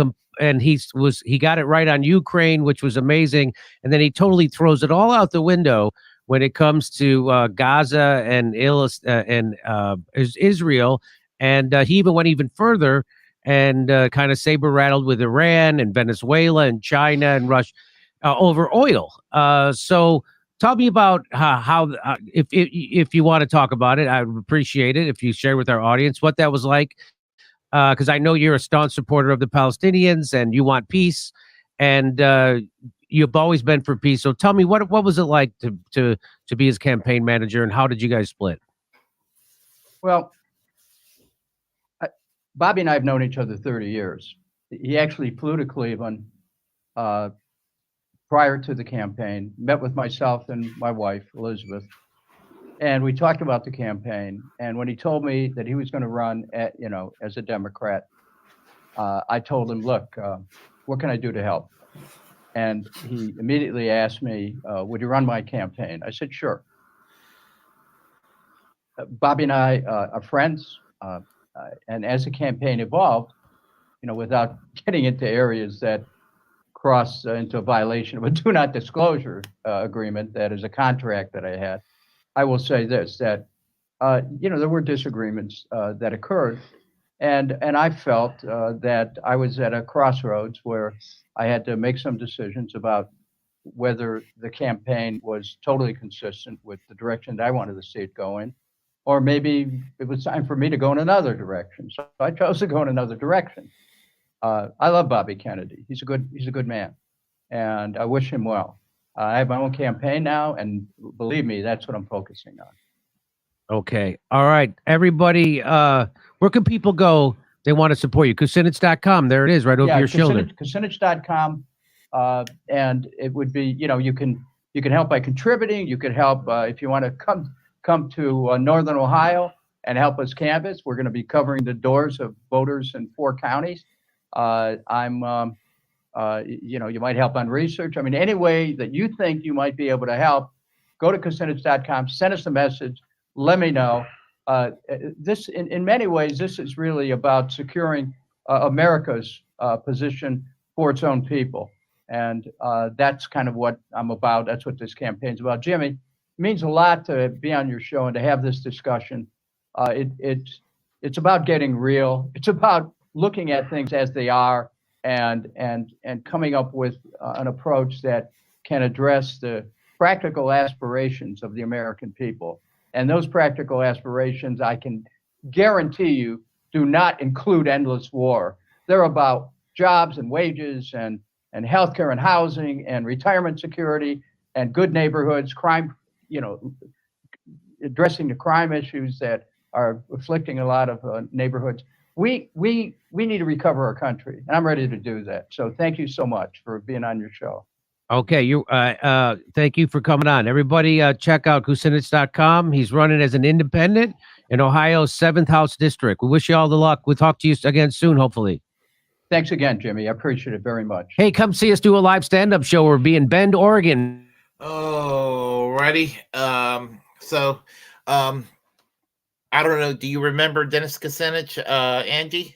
got it right on Ukraine, which was amazing, and then he totally throws it all out the window when it comes to Gaza and Israel, and he even went even further and kind of saber rattled with Iran and Venezuela and China and Russia. Over oil. So tell me about how if you want to talk about it, I would appreciate it if you share with our audience what that was like. Because I know you're a staunch supporter of the Palestinians and you want peace, and you've always been for peace. So tell me what was it like to be his campaign manager, and how did you guys split? Well, Bobby and I have known each other 30 years. He actually flew to Cleveland prior to the campaign, met with myself and my wife, Elizabeth, and we talked about the campaign. And when he told me that he was going to run as a Democrat, I told him, look, what can I do to help? And he immediately asked me, would you run my campaign? I said, sure. Bobby and I are friends, and as the campaign evolved, without getting into areas that cross into a violation of a do not disclosure agreement, that is a contract that I had, I will say this, that there were disagreements that occurred, and I felt that I was at a crossroads where I had to make some decisions about whether the campaign was totally consistent with the direction that I wanted to see it going, or maybe it was time for me to go in another direction. So I chose to go in another direction. I love Bobby Kennedy. He's a good man, and I wish him well. I have my own campaign now, and believe me, that's what I'm focusing on. Okay. All right. Everybody, where can people go? They want to support you. Kucinich.com. There it is, right over your shoulder. Kucinich.com. And it would be, you can help by contributing. You can help if you want to come to Northern Ohio and help us canvass. We're going to be covering the doors of voters in 4 counties. You might help on research. I mean, any way that you think you might be able to help, go to Kucinich.com, send us a message, let me know. This, in many ways, this is really about securing America's position for its own people. And that's kind of what I'm about. That's what this campaign's about. Jimmy, it means a lot to be on your show and to have this discussion. It's about getting real. It's about looking at things as they are and coming up with an approach that can address the practical aspirations of the American people. And those practical aspirations, I can guarantee you, do not include endless war. They're about jobs and wages and healthcare and housing and retirement security and good neighborhoods, crime, addressing the crime issues that are afflicting a lot of neighborhoods. We need to recover our country, and I'm ready to do that. So thank you so much for being on your show. Okay, thank you for coming on. Everybody, check out Kucinich.com. He's running as an independent in Ohio's 7th House District. We wish you all the luck. We'll talk to you again soon, hopefully. Thanks again, Jimmy. I appreciate it very much. Hey, come see us do a live stand-up show. We'll be in Bend, Oregon. Alrighty. I don't know. Do you remember Dennis Kucinich, Angie?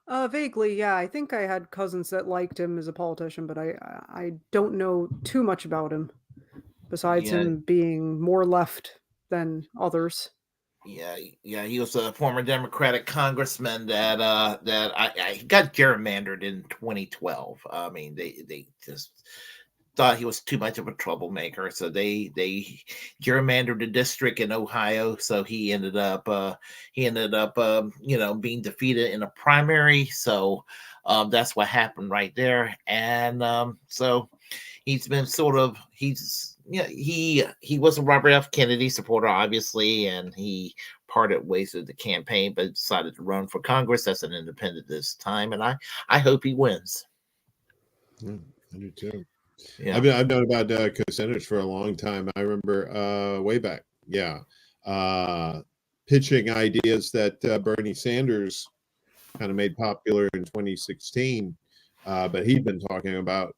Vaguely, yeah. I think I had cousins that liked him as a politician, but I don't know too much about him, besides him being more left than others. Yeah, he was a former Democratic congressman that I got gerrymandered in 2012. I mean, they just thought he was too much of a troublemaker, so they gerrymandered the district in Ohio. So he ended up being defeated in a primary. So that's what happened right there. And so he's been he was a Robert F. Kennedy supporter, obviously, and he parted ways with the campaign, but decided to run for Congress as an independent this time. And I hope he wins. Yeah, I do too. Yeah. I've known about Kucinich for a long time. I remember way back, pitching ideas that Bernie Sanders kind of made popular in 2016. But he'd been talking about,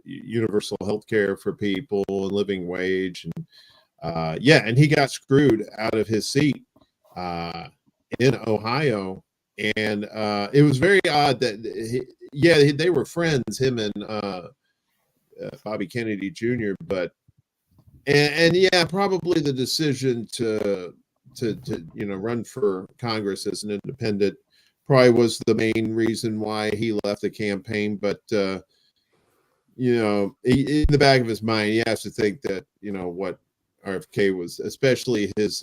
universal health care for people and living wage. And and he got screwed out of his seat in Ohio. And it was very odd that they were friends, him and Bobby Kennedy Jr. But probably the decision to run for Congress as an independent probably was the main reason why he left the campaign. But in the back of his mind, he has to think that what RFK was, especially his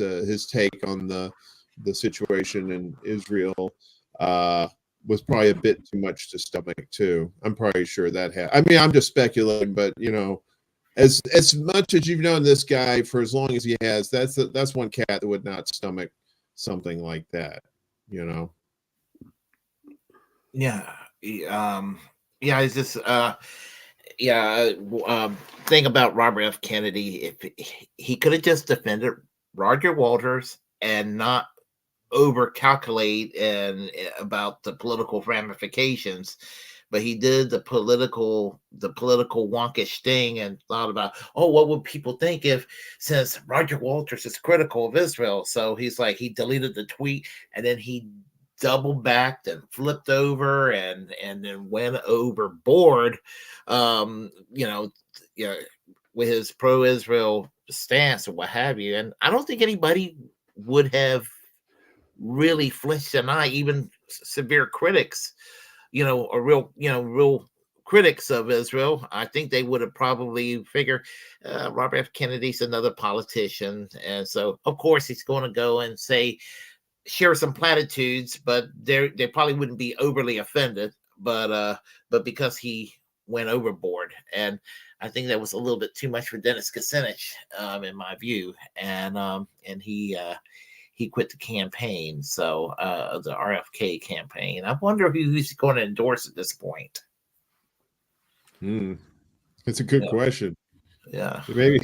take on the situation in Israel, was probably a bit too much to stomach too. I'm probably sure that I'm just speculating, but as much as you've known this guy for as long as he has, that's one cat that would not stomach something like that. It's just thing about Robert F. Kennedy, if he could have just defended Roger Waters and not over calculate and about the political ramifications, but he did the political wonkish thing and thought about, oh, what would people think if, since Roger Walters is critical of Israel, so he's like, he deleted the tweet and then he double backed and flipped over and then went overboard, you know, with his pro-Israel stance or what have you. And I don't think anybody would have really flinched an eye, even severe critics, or real critics of Israel. I think they would have probably figured Robert F. Kennedy's another politician, and so of course he's going to go and share some platitudes, but they probably wouldn't be overly offended. But because he went overboard, and I think that was a little bit too much for Dennis Kucinich, in my view, and he quit the campaign, so the RFK campaign. I wonder who he's going to endorse at this point. It's a good question. Yeah, maybe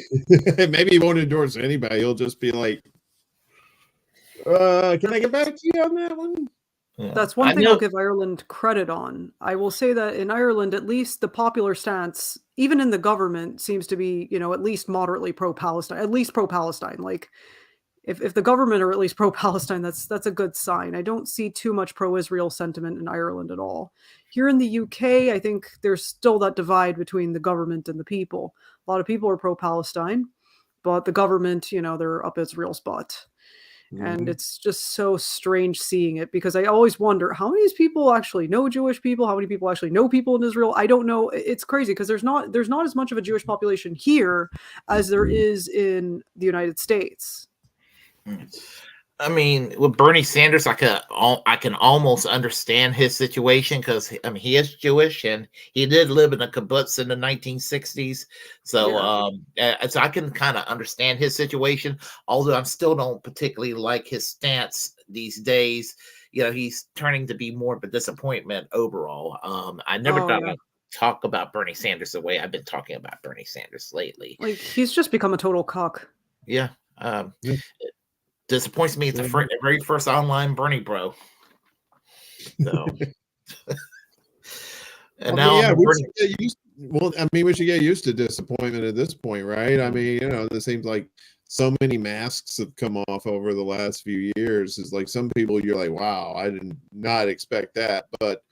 he won't endorse anybody. He'll just be like, "Can I get back to you on that one?" Yeah. That's one thing I'll give Ireland credit on. I will say that in Ireland, at least the popular stance, even in the government, seems to be, at least moderately pro-Palestine, at least pro-Palestine. Like, if the government are at least pro-Palestine, that's a good sign. I don't see too much pro-Israel sentiment in Ireland at all. Here in the UK, I think there's still that divide between the government and the people. A lot of people are pro-Palestine, but the government, they're up Israel's butt. And it's just so strange seeing it, because I always wonder how many people actually know Jewish people, how many people actually know people in Israel. I don't know. It's crazy because there's not as much of a Jewish population here as there is in the United States. I mean, with Bernie Sanders, I can almost understand his situation, because he is Jewish and he did live in a kibbutz in the 1960s. So so I can kind of understand his situation, although I still don't particularly like his stance these days. He's turning to be more of a disappointment overall. I never thought I'd talk about Bernie Sanders the way I've been talking about Bernie Sanders lately. Like, he's just become a total cuck. Yeah. Disappoints me. It's the very first online Bernie bro. So, and now we should get used to disappointment at this point, right? I mean, it seems like so many masks have come off over the last few years. It's like some people you're like, wow, I did not expect that, but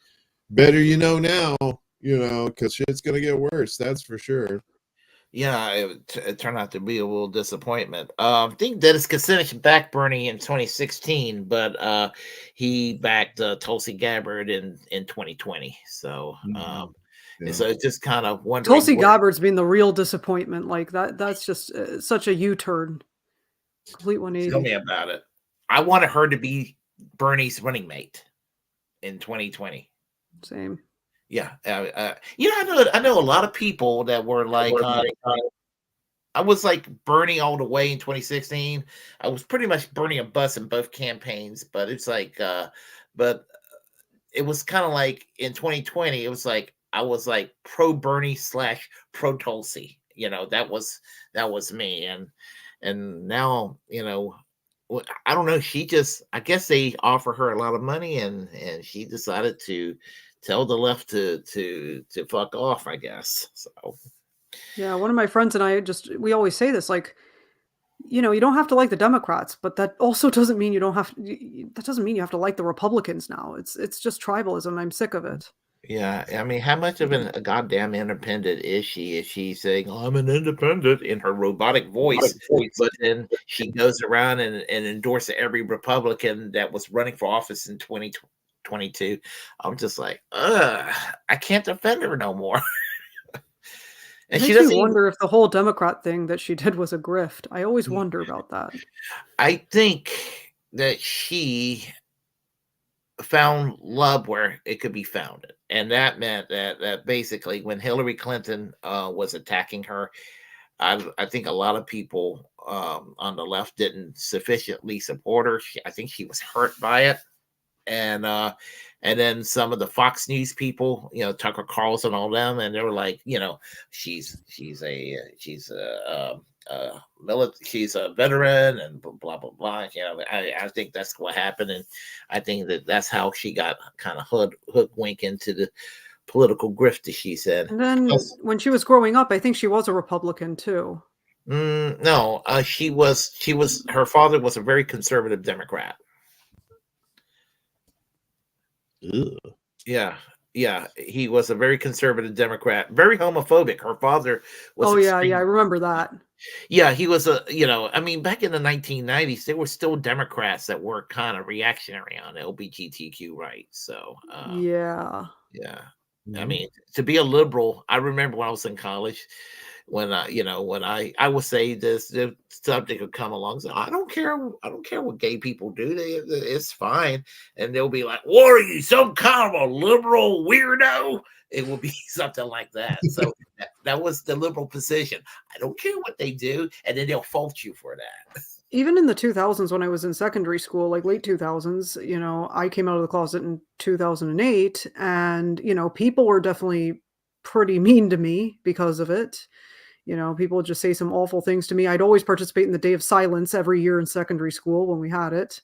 better now, because shit's gonna get worse. That's for sure. Yeah, it turned out to be a little disappointment. I think Dennis Kucinich backed Bernie in 2016, but he backed Tulsi Gabbard in 2020. So, so it's just kind of wondering. Tulsi Gabbard's been the real disappointment. Like that's just such a U-turn, complete 180. Tell me about it. I wanted her to be Bernie's running mate in 2020. Same. Yeah, I know a lot of people that were like, I was like Bernie all the way in 2016. I was pretty much Bernie a bus in both campaigns, but it's like, but it was kind of like in 2020, it was like I was like pro Bernie / pro Tulsi. That was me, and now I don't know. I guess they offer her a lot of money, and she decided to tell the left to fuck off, I guess. So yeah, one of my friends and I we always say this, like, you don't have to like the Democrats, but that also doesn't mean you have to like the Republicans now. It's just tribalism. I'm sick of it. Yeah, I mean, how much of a goddamn independent is she? Is she saying, oh, I'm an independent in her robotic voice, but then she goes around and endorses every Republican that was running for office in 2022? I'm just like, I can't defend her no more. And she doesn't wonder if the whole Democrat thing that she did was a grift. I always wonder about that. I think that she found love where it could be found, and that meant that basically when Hillary Clinton was attacking her, I think a lot of people on the left didn't sufficiently support her. I think she was hurt by it, and then some of the Fox News people, Tucker Carlson, all them, and they were like, she's a veteran and blah blah blah. I think that's what happened, and I think that's how she got kind of hoodwinked into the political grift that she's in. And then when she was growing up, I think she was a Republican too. No, she was. Her father was a very conservative Democrat. Ugh. Yeah, he was a very conservative Democrat, very homophobic. Her father was. Oh yeah, I remember that. Yeah, he was I mean, back in the 1990s, there were still Democrats that were kind of reactionary on LGBTQ rights. So, yeah. I mean, to be a liberal, I remember when I was in college, when I would say the subject would come along, so I don't care what gay people do, it's fine, and they'll be like, what are you, some kind of a liberal weirdo? It will be something like that. So that was the liberal position. I don't care what they do, and then they'll fault you for that. Even in the 2000s, when I was in secondary school, like late 2000s, I came out of the closet in 2008, and people were definitely pretty mean to me because of it. People would just say some awful things to me. I'd always participate in the Day of Silence every year in secondary school when we had it.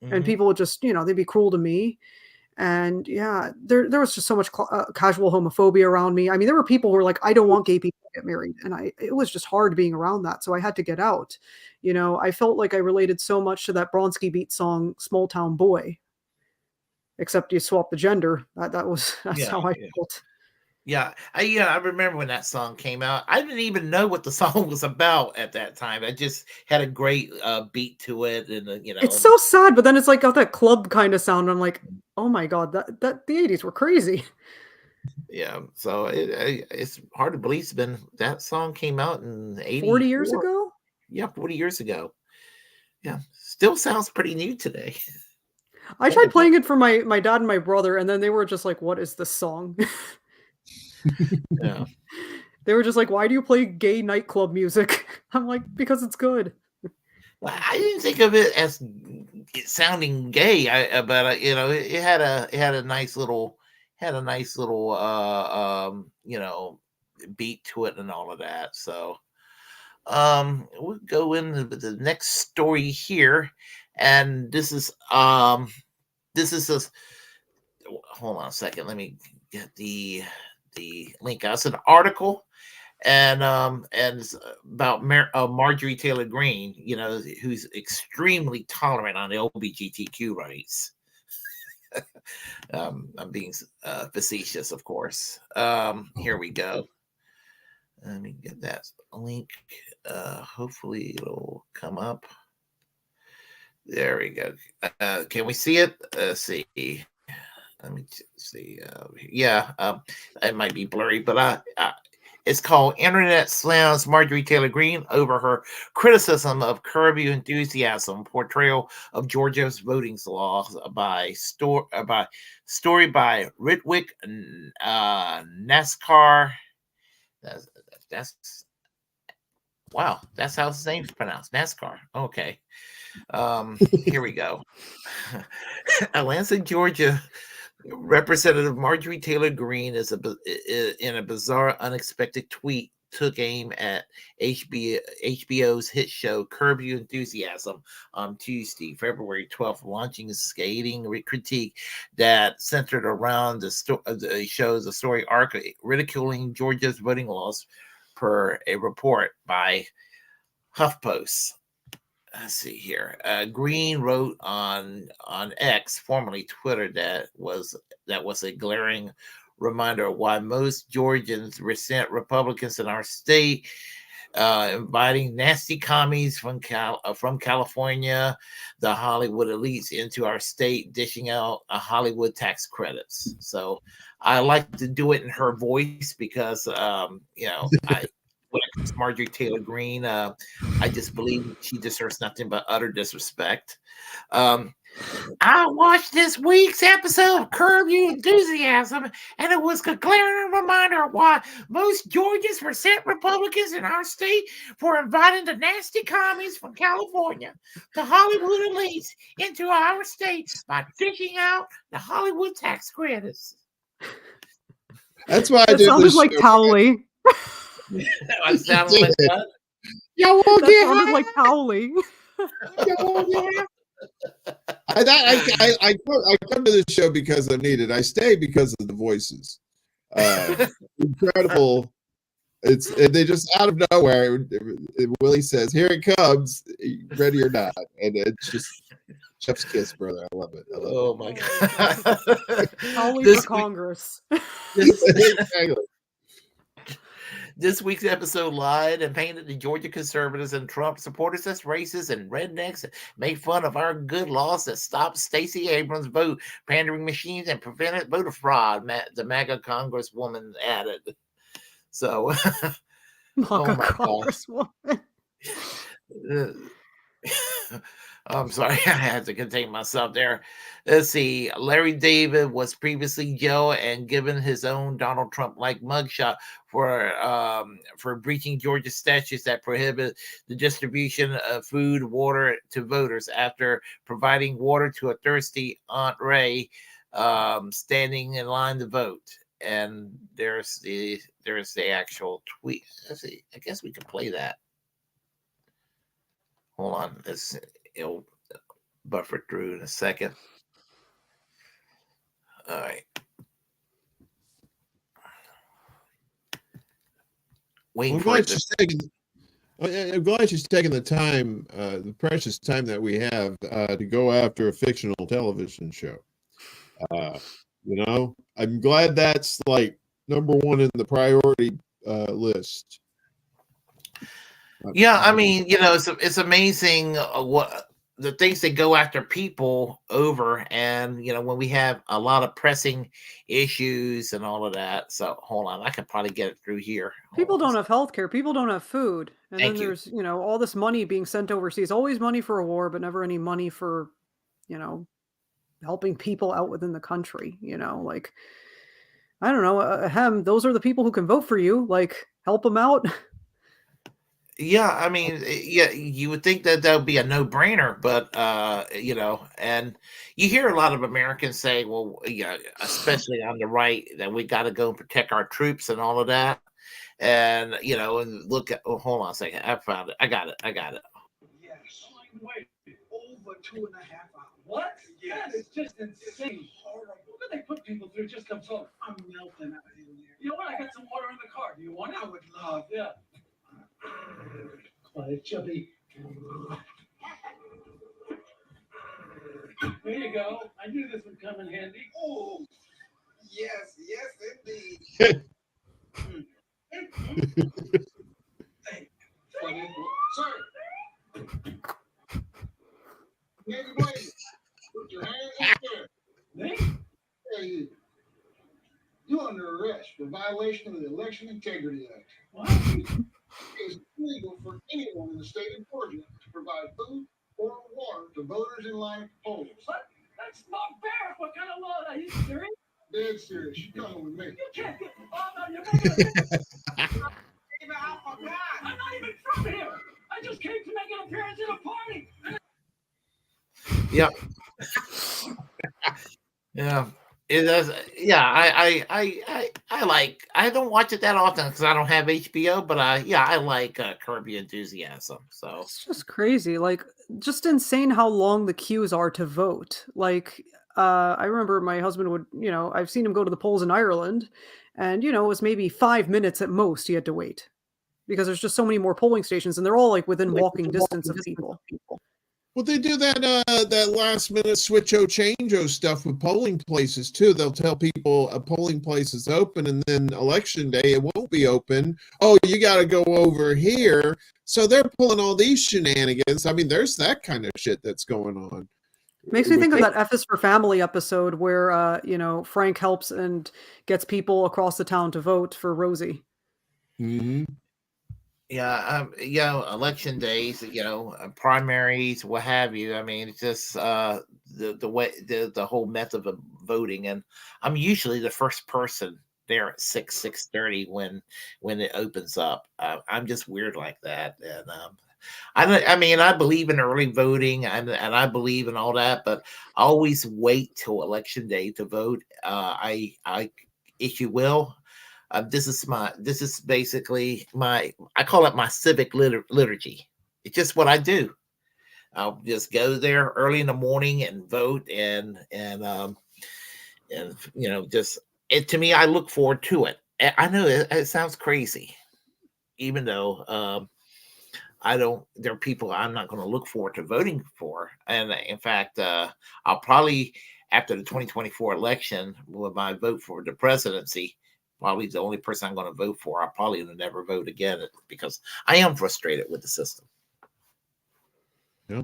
And people would just, they'd be cruel to me. And yeah, there was just so much casual homophobia around me. I mean, there were people who were like, I don't want gay people to get married. And it was just hard being around that. So I had to get out. I felt like I related so much to that Bronski Beat song, Small Town Boy. Except you swap the gender. That's how I felt. Yeah, I remember when that song came out. I didn't even know what the song was about at that time. I just had a great beat to it, and it's so sad. But then it's like got that club kind of sound. I'm like, oh my god, that the 80s were crazy. Yeah, so it's hard to believe that song came out in 40 years ago. Yeah, 40 years ago. Yeah, still sounds pretty new today. I tried playing it for my dad and my brother, and then they were just like, "What is this song?" Yeah. They were just like, why do you play gay nightclub music? I'm like, because it's good. I didn't think of it as sounding gay, but it had a nice little beat to it and all of that. So we'll go into the next story here, and this is hold on a second, let me get the link out. It's an article, and it's about Marjorie Taylor Greene, who's extremely tolerant on LGBTQ rights. I'm being facetious, of course. Here we go. Let me get that link. Hopefully it'll come up. There we go. Can we see it? Let's see. Let me see. It might be blurry, but it's called "Internet Slams Marjorie Taylor Greene Over Her Criticism of Curb Your Enthusiasm: Portrayal of Georgia's Voting Laws" by story by Ritwik NASCAR. That's wow. That's how his name's pronounced. NASCAR. Okay. Here we go. Atlanta, Georgia. Representative Marjorie Taylor Greene in a bizarre, unexpected tweet took aim at HBO's hit show Curb Your Enthusiasm on Tuesday, February 12th, launching a scathing critique that centered around the show's story arc, ridiculing Georgia's voting laws, per a report by HuffPost. Let's see here. Greene wrote on X, formerly Twitter, that was a glaring reminder of why most Georgians resent Republicans in our state, inviting nasty commies from California, the Hollywood elites, into our state, dishing out Hollywood tax credits. So I like to do it in her voice because when it comes to Marjorie Taylor Greene, I just believe she deserves nothing but utter disrespect. I watched this week's episode of Curb Your Enthusiasm, and it was a glaring reminder of why most Georgians resent Republicans in our state for inviting the nasty commies from California, the Hollywood elites, into our state by dishing out the Hollywood tax credits. That's why I It did sounded this like show. Towley. I sounded like that. Y'all won't That get sounded like Towley. I come to this show because I'm needed. I stay because of the voices. Incredible. They just out of nowhere. Willie says, "Here it comes, ready or not," and it's just chef's kiss, brother. I love it. I love Oh my Oh, God. Holly This for week- Congress. this, Exactly. this week's episode lied and painted the Georgia conservatives and Trump supporters as racists and rednecks, and made fun of our good laws that stopped Stacey Abrams' vote pandering machines and prevented voter fraud, the MAGA Congresswoman added. So, MAGA my gosh. Congresswoman. I'm sorry, I had to contain myself there. Let's see. Larry David was previously jailed and given his own Donald Trump-like mugshot for breaching Georgia statutes that prohibit the distribution of food, water to voters after providing water to a thirsty Aunt Ray standing in line to vote. And there's the actual tweet. Let's see. I guess we can play that. Hold on. It'll buffer through in a second. All right. Waiting I'm for glad it to- she's taking. I'm glad she's taking the time, the precious time that we have, to go after a fictional television show. You know, I'm glad that's like number one in the priority list. Yeah, I mean, you know, it's amazing what the things they go after people over, and you know, when we have a lot of pressing issues and all of that. So hold on, I could probably get it through here. People don't have health care. People don't have food. And Thank then you. there's, all this money being sent overseas. Always money for a war, but never any money for, helping people out within the country. Like, I don't know. Those are the people who can vote for you. Like, help them out. Yeah, I mean, yeah, you would think that would be a no-brainer, but you know, and you hear a lot of Americans say, well, yeah, especially on the right, that we got to go and protect our troops and all of that. And you know, and look at, hold on a second, I found it. I got it. Yes. Wait, over 2.5 hours. What? Yes. That is just insane. Horrible. What do they put people through just to vote? I'm melting out in there. You know what? I got some water in the car. Do you want it? I would love. Yeah. Quiet, chubby. There you go. I knew this would come in handy. Oh, yes, indeed. Sir. Everybody, put your hands in the air. Me? Hey, you're under arrest for violation of the Election Integrity Act. What? It is illegal for anyone in the state of Georgia to provide food or water to voters in line at polls. What? That's not fair. What kind of law? Are you serious? Dead serious. You're coming with me. You can't get. Oh no, you're making a. I'm not even from here. I just came to make an appearance at a party. Yep. Yeah. It does. Yeah, I don't watch it that often because I don't have HBO, but I like Curb Your Enthusiasm. So It's just crazy. Like, just insane how long the queues are to vote. Like, I remember my husband would, I've seen him go to the polls in Ireland, and, it was maybe 5 minutes at most he had to wait because there's just so many more polling stations, and they're all like within walking distance of people. Well, they do that last minute switcho changeo stuff with polling places too. They'll tell people a polling place is open, and then election day it won't be open. Oh, you got to go over here. So they're pulling all these shenanigans. I mean, there's that kind of shit that's going on. Makes me think of that F is for Family episode where, Frank helps and gets people across the town to vote for Rosie. Mm-hmm. yeah, election days, primaries, what have you. I mean, it's just the way the whole method of voting, and I'm usually the first person there at 6:30 when it opens up. I'm just weird like that, and I believe in early voting and I believe in all that, but I always wait till election day to vote. If you will. This is basically I call it my civic liturgy. It's just what I do. I'll just go there early in the morning and vote and just to me, I look forward to it. I know it sounds crazy, even though I don't. There are people I'm not going to look forward to voting for, and in fact, I'll probably after the 2024 election, with my vote for the presidency, probably the only person I'm going to vote for. I'll probably never vote again because I am frustrated with the system. Yeah.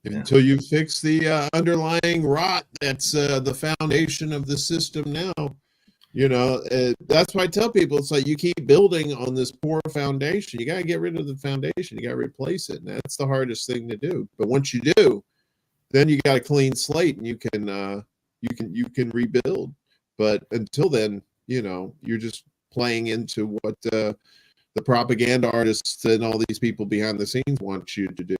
Until you fix the underlying rot that's the foundation of the system now. That's why I tell people, it's like you keep building on this poor foundation. You got to get rid of the foundation. You got to replace it. And that's the hardest thing to do. But once you do, then you got a clean slate and you can rebuild. But until then, you're just playing into what the propaganda artists and all these people behind the scenes want you to do,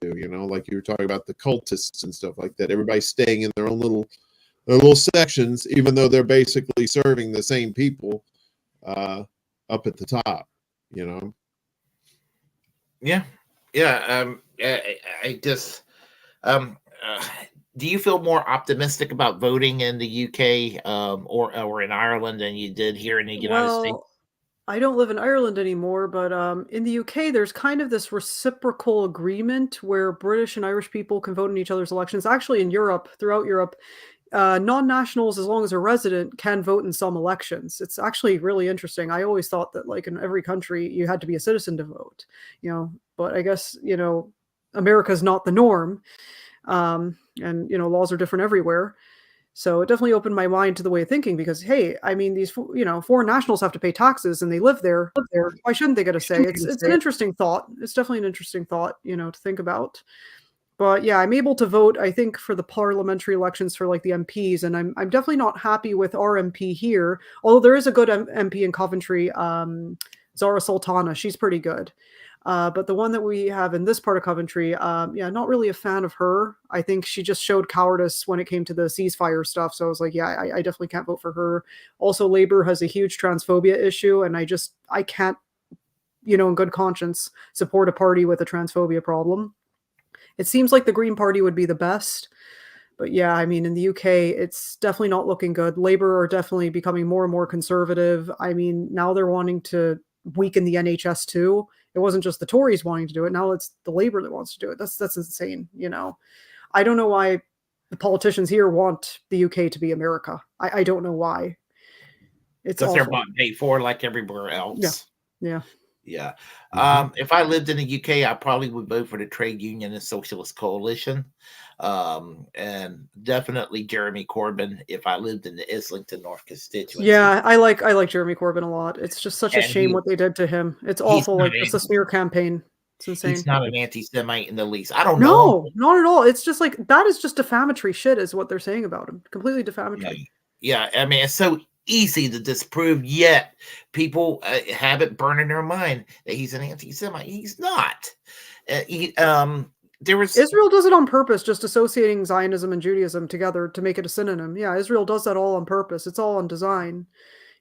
like you were talking about the cultists and stuff like that. Everybody's staying in their own little sections, even though they're basically serving the same people up at the top, Yeah. I just do you feel more optimistic about voting in the UK or in Ireland than you did here in the United States? I don't live in Ireland anymore, but in the UK, there's kind of this reciprocal agreement where British and Irish people can vote in each other's elections. Actually, in Europe, throughout Europe, non-nationals, as long as they're resident, can vote in some elections. It's actually really interesting. I always thought that, like, in every country, you had to be a citizen to vote, but I guess, America's not the norm. And, laws are different everywhere. So it definitely opened my mind to the way of thinking because, hey, I mean, these, foreign nationals have to pay taxes and they live there. Why shouldn't they get a say? It's an interesting thought. It's definitely an interesting thought, to think about. But yeah, I'm able to vote, I think, for the parliamentary elections for like the MPs. And I'm definitely not happy with our MP here. Although there is a good MP in Coventry, Zara Sultana. She's pretty good. But the one that we have in this part of Coventry, not really a fan of her. I think she just showed cowardice when it came to the ceasefire stuff. So I was like, yeah, I definitely can't vote for her. Also, Labour has a huge transphobia issue. And I can't, in good conscience, support a party with a transphobia problem. It seems like the Green Party would be the best. But yeah, I mean, in the UK, it's definitely not looking good. Labour are definitely becoming more and more conservative. I mean, now they're wanting to weaken the NHS too. It wasn't just the Tories wanting to do it. Now it's the Labour that wants to do it. That's insane. I don't know why the politicians here want the UK to be America. I don't know why. It's because they're not paid for like everywhere else. Yeah. If I lived in the UK, I probably would vote for the Trade Union and Socialist Coalition, and definitely Jeremy Corbyn if I lived in the Islington North constituency. Yeah, I like Jeremy Corbyn a lot. It's just such a shame what they did to him. It's awful. Like just a smear campaign. It's insane. He's not an anti-Semite in the least. I don't know. No, not at all. It's just like that is just defamatory shit, is what they're saying about him. Completely defamatory. Yeah. I mean, it's so easy to disprove, yet people have it burn in their mind that he's an anti-Semite. He's not. Israel does it on purpose, just associating Zionism and Judaism together to make it a synonym. Yeah, Israel does that all on purpose. It's all on design.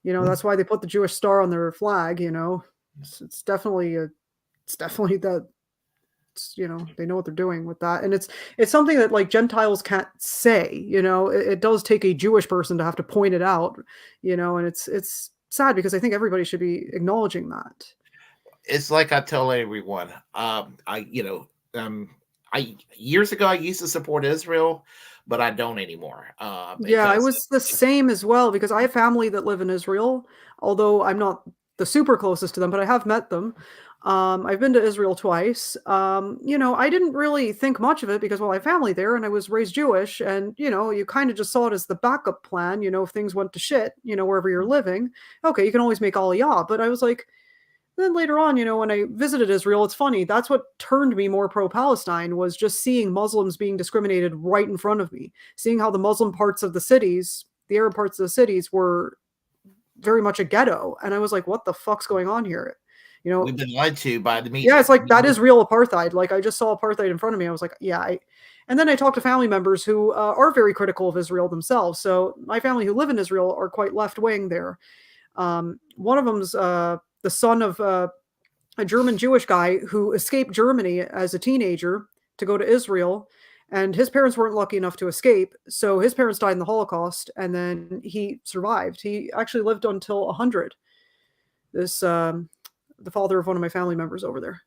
That's why they put the Jewish star on their flag. It's definitely that. They know what they're doing with that, and it's something that like Gentiles can't say. It does take a Jewish person to have to point it out. And it's sad because I think everybody should be acknowledging that. It's like I tell everyone. Years ago I used to support Israel, but I don't anymore. Yeah, I was the same as well because I have family that live in Israel, although I'm not the super closest to them, but I have met them. I've been to Israel twice. I didn't really think much of it because, well, I have family there and I was raised Jewish and, you kind of just saw it as the backup plan, if things went to shit, wherever you're living, okay, you can always make Aliyah. But I was like, then later on, when I visited Israel, it's funny. That's what turned me more pro-Palestine was just seeing Muslims being discriminated right in front of me, seeing how the Muslim parts of the cities, the Arab parts of the cities were very much a ghetto. And I was like, what the fuck's going on here? We've been lied to by the media. Yeah, it's like that is real apartheid. Like I just saw apartheid in front of me. I was like, yeah. And then I talked to family members who are very critical of Israel themselves. So my family who live in Israel are quite left wing there. One of them's the son of a German Jewish guy who escaped Germany as a teenager to go to Israel. And his parents weren't lucky enough to escape. So his parents died in the Holocaust, and then he survived. He actually lived until 100. This, the father of one of my family members over there.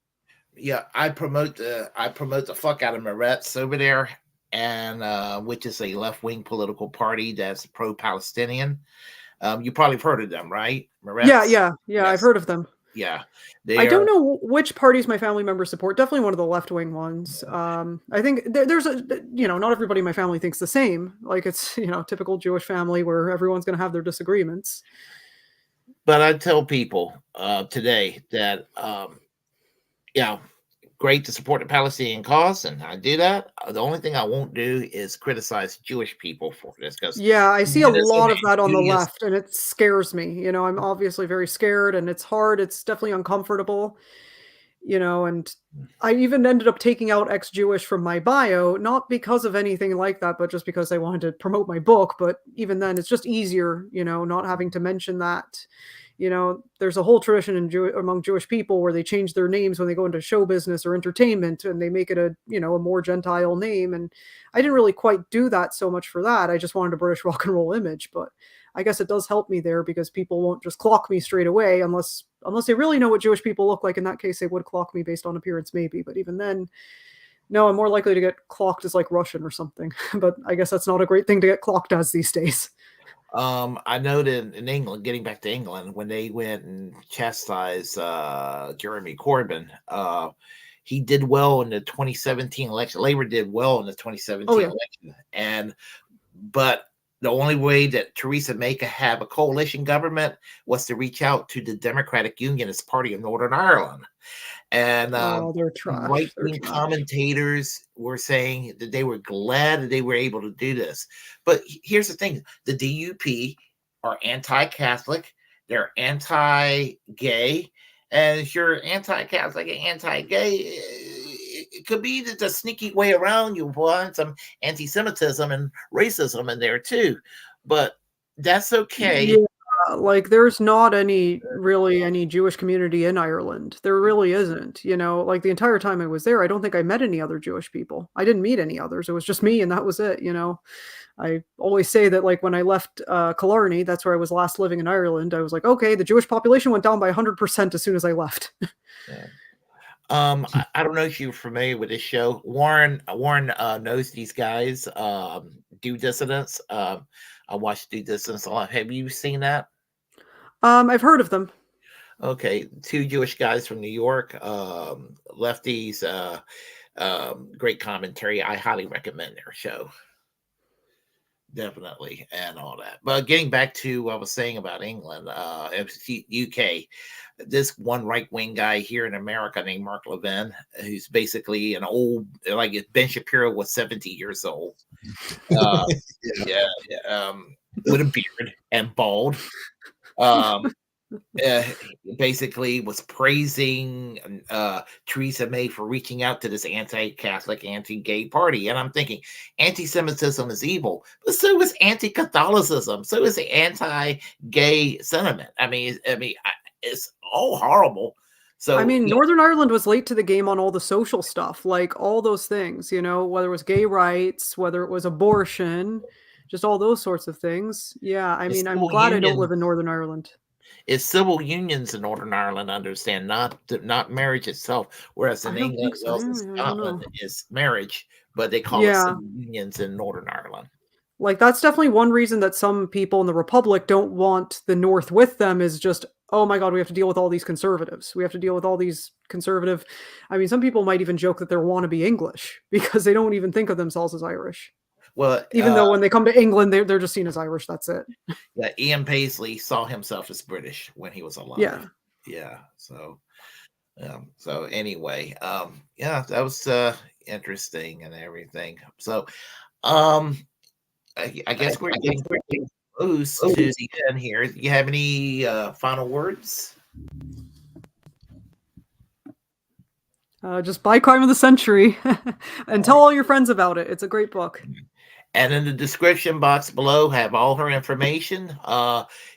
Yeah, I promote the fuck out of Meretz over there, and which is a left-wing political party that's pro-Palestinian. You probably have heard of them, right? Meretz? Yeah. Yes. I've heard of them. Yeah, I don't know which parties my family members support. Definitely one of the left-wing ones. I think there's not everybody in my family thinks the same. Like, it's, typical Jewish family where everyone's going to have their disagreements. But I tell people today that great to support the Palestinian cause, and I do that. The only thing I won't do is criticize Jewish people for this, because I see a lot of that on the left, and it scares me. I'm obviously very scared, and it's hard. It's definitely uncomfortable. And I even ended up taking out ex-Jewish from my bio, not because of anything like that, but just because I wanted to promote my book. But even then, it's just easier, not having to mention that. There's a whole tradition among Jewish people where they change their names when they go into show business or entertainment, and they make it a more Gentile name. And I didn't really quite do that so much for that. I just wanted a British rock and roll image, but I guess it does help me there because people won't just clock me straight away unless they really know what Jewish people look like. In that case, they would clock me based on appearance, maybe. But even then, no, I'm more likely to get clocked as like Russian or something. But I guess that's not a great thing to get clocked as these days. I know that in England, getting back to England, when they went and chastised Jeremy Corbyn, he did well in the 2017 election. Labour did well in the 2017 election, but the only way that Theresa May could have a coalition government was to reach out to the Democratic Unionist Party of Northern Ireland. And they're trash. Right-wing commentators were saying that they were glad that they were able to do this. But here's the thing. The DUP are anti-Catholic. They're anti-gay. And if you're anti-Catholic and anti-gay, it could be the sneaky way around. You'll find some anti-Semitism and racism in there too. But that's okay. Yeah. Like, there's not any Jewish community in Ireland. There really isn't. Like, the entire time I was there, I don't think I met any other Jewish people. I didn't meet any others. It was just me, and that was it. I always say that, like, when I left Killarney, that's where I was last living in Ireland. I was like, okay, the Jewish population went down by 100% as soon as I left. Yeah. I don't know if you're familiar with this show. Warren knows these guys. Due Dissidence. I watched Due Dissidence a lot. Have you seen that? I've heard of them. Okay, two Jewish guys from New York, lefties, great commentary. I highly recommend their show. Definitely, and all that. But getting back to what I was saying about England, UK, this one right-wing guy here in America named Mark Levin, who's basically an old, like if Ben Shapiro was 70 years old. With a beard and bald. Basically was praising Theresa May for reaching out to this anti-Catholic, anti-gay party. And I'm thinking, anti-Semitism is evil, but so is anti-Catholicism. So is the anti-gay sentiment. I mean, it's all horrible. So Northern Ireland was late to the game on all the social stuff, like all those things, whether it was gay rights, whether it was abortion, just all those sorts of things. Yeah, I'm glad I don't live in Northern Ireland. It's civil unions in Northern Ireland, understand, not marriage itself. Whereas in England, Wales, and Scotland, is marriage, but they call it civil unions in Northern Ireland. Like, that's definitely one reason that some people in the Republic don't want the North with them, is just, oh my God, we have to deal with all these conservatives. We have to deal with all these conservative. Some people might even joke that they're wannabe English because they don't even think of themselves as Irish. Well, even though when they come to England, they're just seen as Irish. That's it. Yeah, Ian Paisley saw himself as British when he was alive. Yeah. So anyway, that was interesting and everything. So, I guess we're getting close to the end here. Do you have any final words? Just buy Crime of the Century and tell all your friends about it. It's a great book. And in the description box below, have all her information.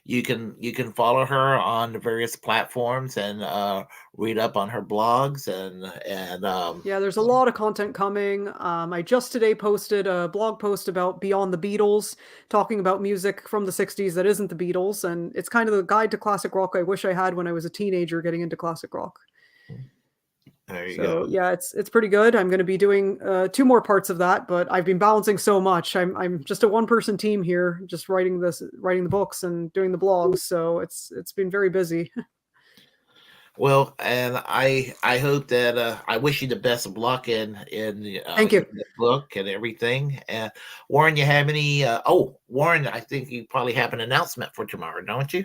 You can follow her on the various platforms and read up on her blogs and Yeah, there's a lot of content coming. I just today posted a blog post about Beyond the Beatles, talking about music from the 60s that isn't the Beatles, and it's kind of the guide to classic rock I wish I had when I was a teenager getting into classic rock. there you So go. yeah, it's pretty good. I'm going to be doing 2 more parts of that, but I've been balancing so much. I'm just a one-person team here, just writing the books and doing the blogs. So it's been very busy. Well, and I hope that I wish you the best of luck in Thank you. the book and everything. And Warren, you have any? Warren, I think you probably have an announcement for tomorrow, don't you?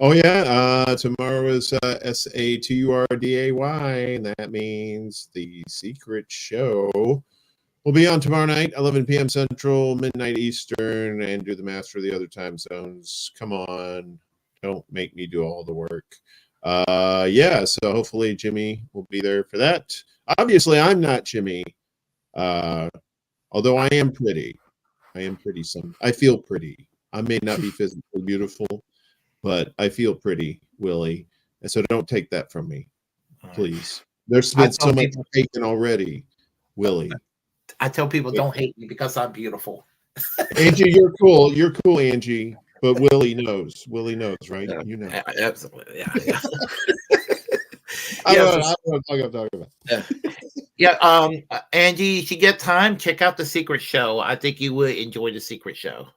Oh yeah, tomorrow is SATURDAY, and that means the secret show will be on tomorrow night, 11 p.m. Central, midnight Eastern, and do the math for the other time zones. Come on, don't make me do all the work. Yeah, so hopefully Jimmy will be there for that. Obviously, I'm not Jimmy, although I am pretty. I feel pretty. I may not be physically beautiful, but I feel pretty, Willie. And so don't take that from me, please. There's been so much taken already, Willie. I tell people don't hate me because I'm beautiful. Angie, you're cool. You're cool, Angie. But Willie knows. Willie knows, right? You know. Absolutely. Yeah. I don't know what I'm talking about. Yeah. Angie, if you get time, check out The Secret Show. I think you would enjoy The Secret Show.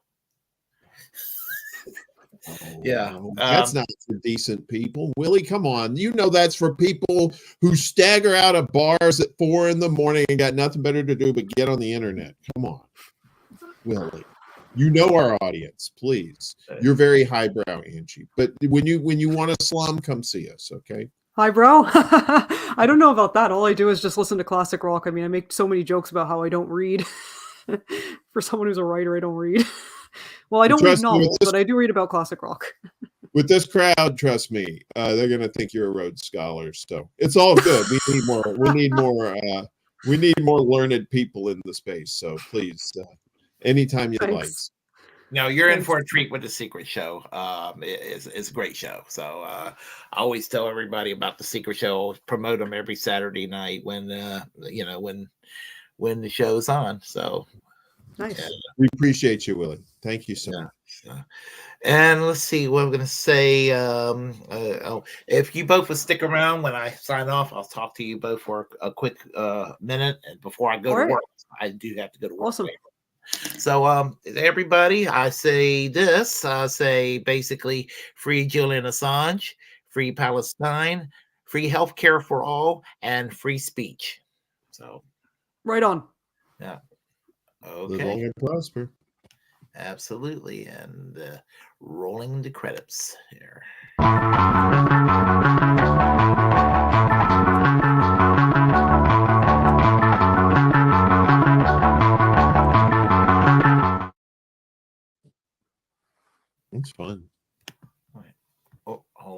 Yeah. That's not for decent people. Willie, come on. You know that's for people who stagger out of bars at 4 a.m. and got nothing better to do but get on the internet. Come on, Willie. You know our audience, please. You're very highbrow, Angie. But when you want a slum, come see us, okay? Hi, bro. I don't know about that. All I do is just listen to classic rock. I mean, I make so many jokes about how I don't read. For someone who's a writer, I don't read. Well, I don't read novels, but I do read about classic rock. With this crowd, trust me, they're going to think you're a Rhodes Scholar. So it's all good. We need more. We need more learned people in the space. So please, anytime you like. No, you're in for a treat with The Secret Show. It's a great show. So I always tell everybody about The Secret Show. Promote them every Saturday night when when the show's on. So nice. We appreciate you, Willie. Thank you so much. And let's see what I'm going to say. If you both will stick around when I sign off, I'll talk to you both for a quick minute. And before I go to work, I do have to go to work. Awesome. So, everybody, I say this. I say basically free Julian Assange, free Palestine, free healthcare for all, and free speech. So, right on. Yeah. Live Okay. long and prosper. Absolutely. And rolling the credits here.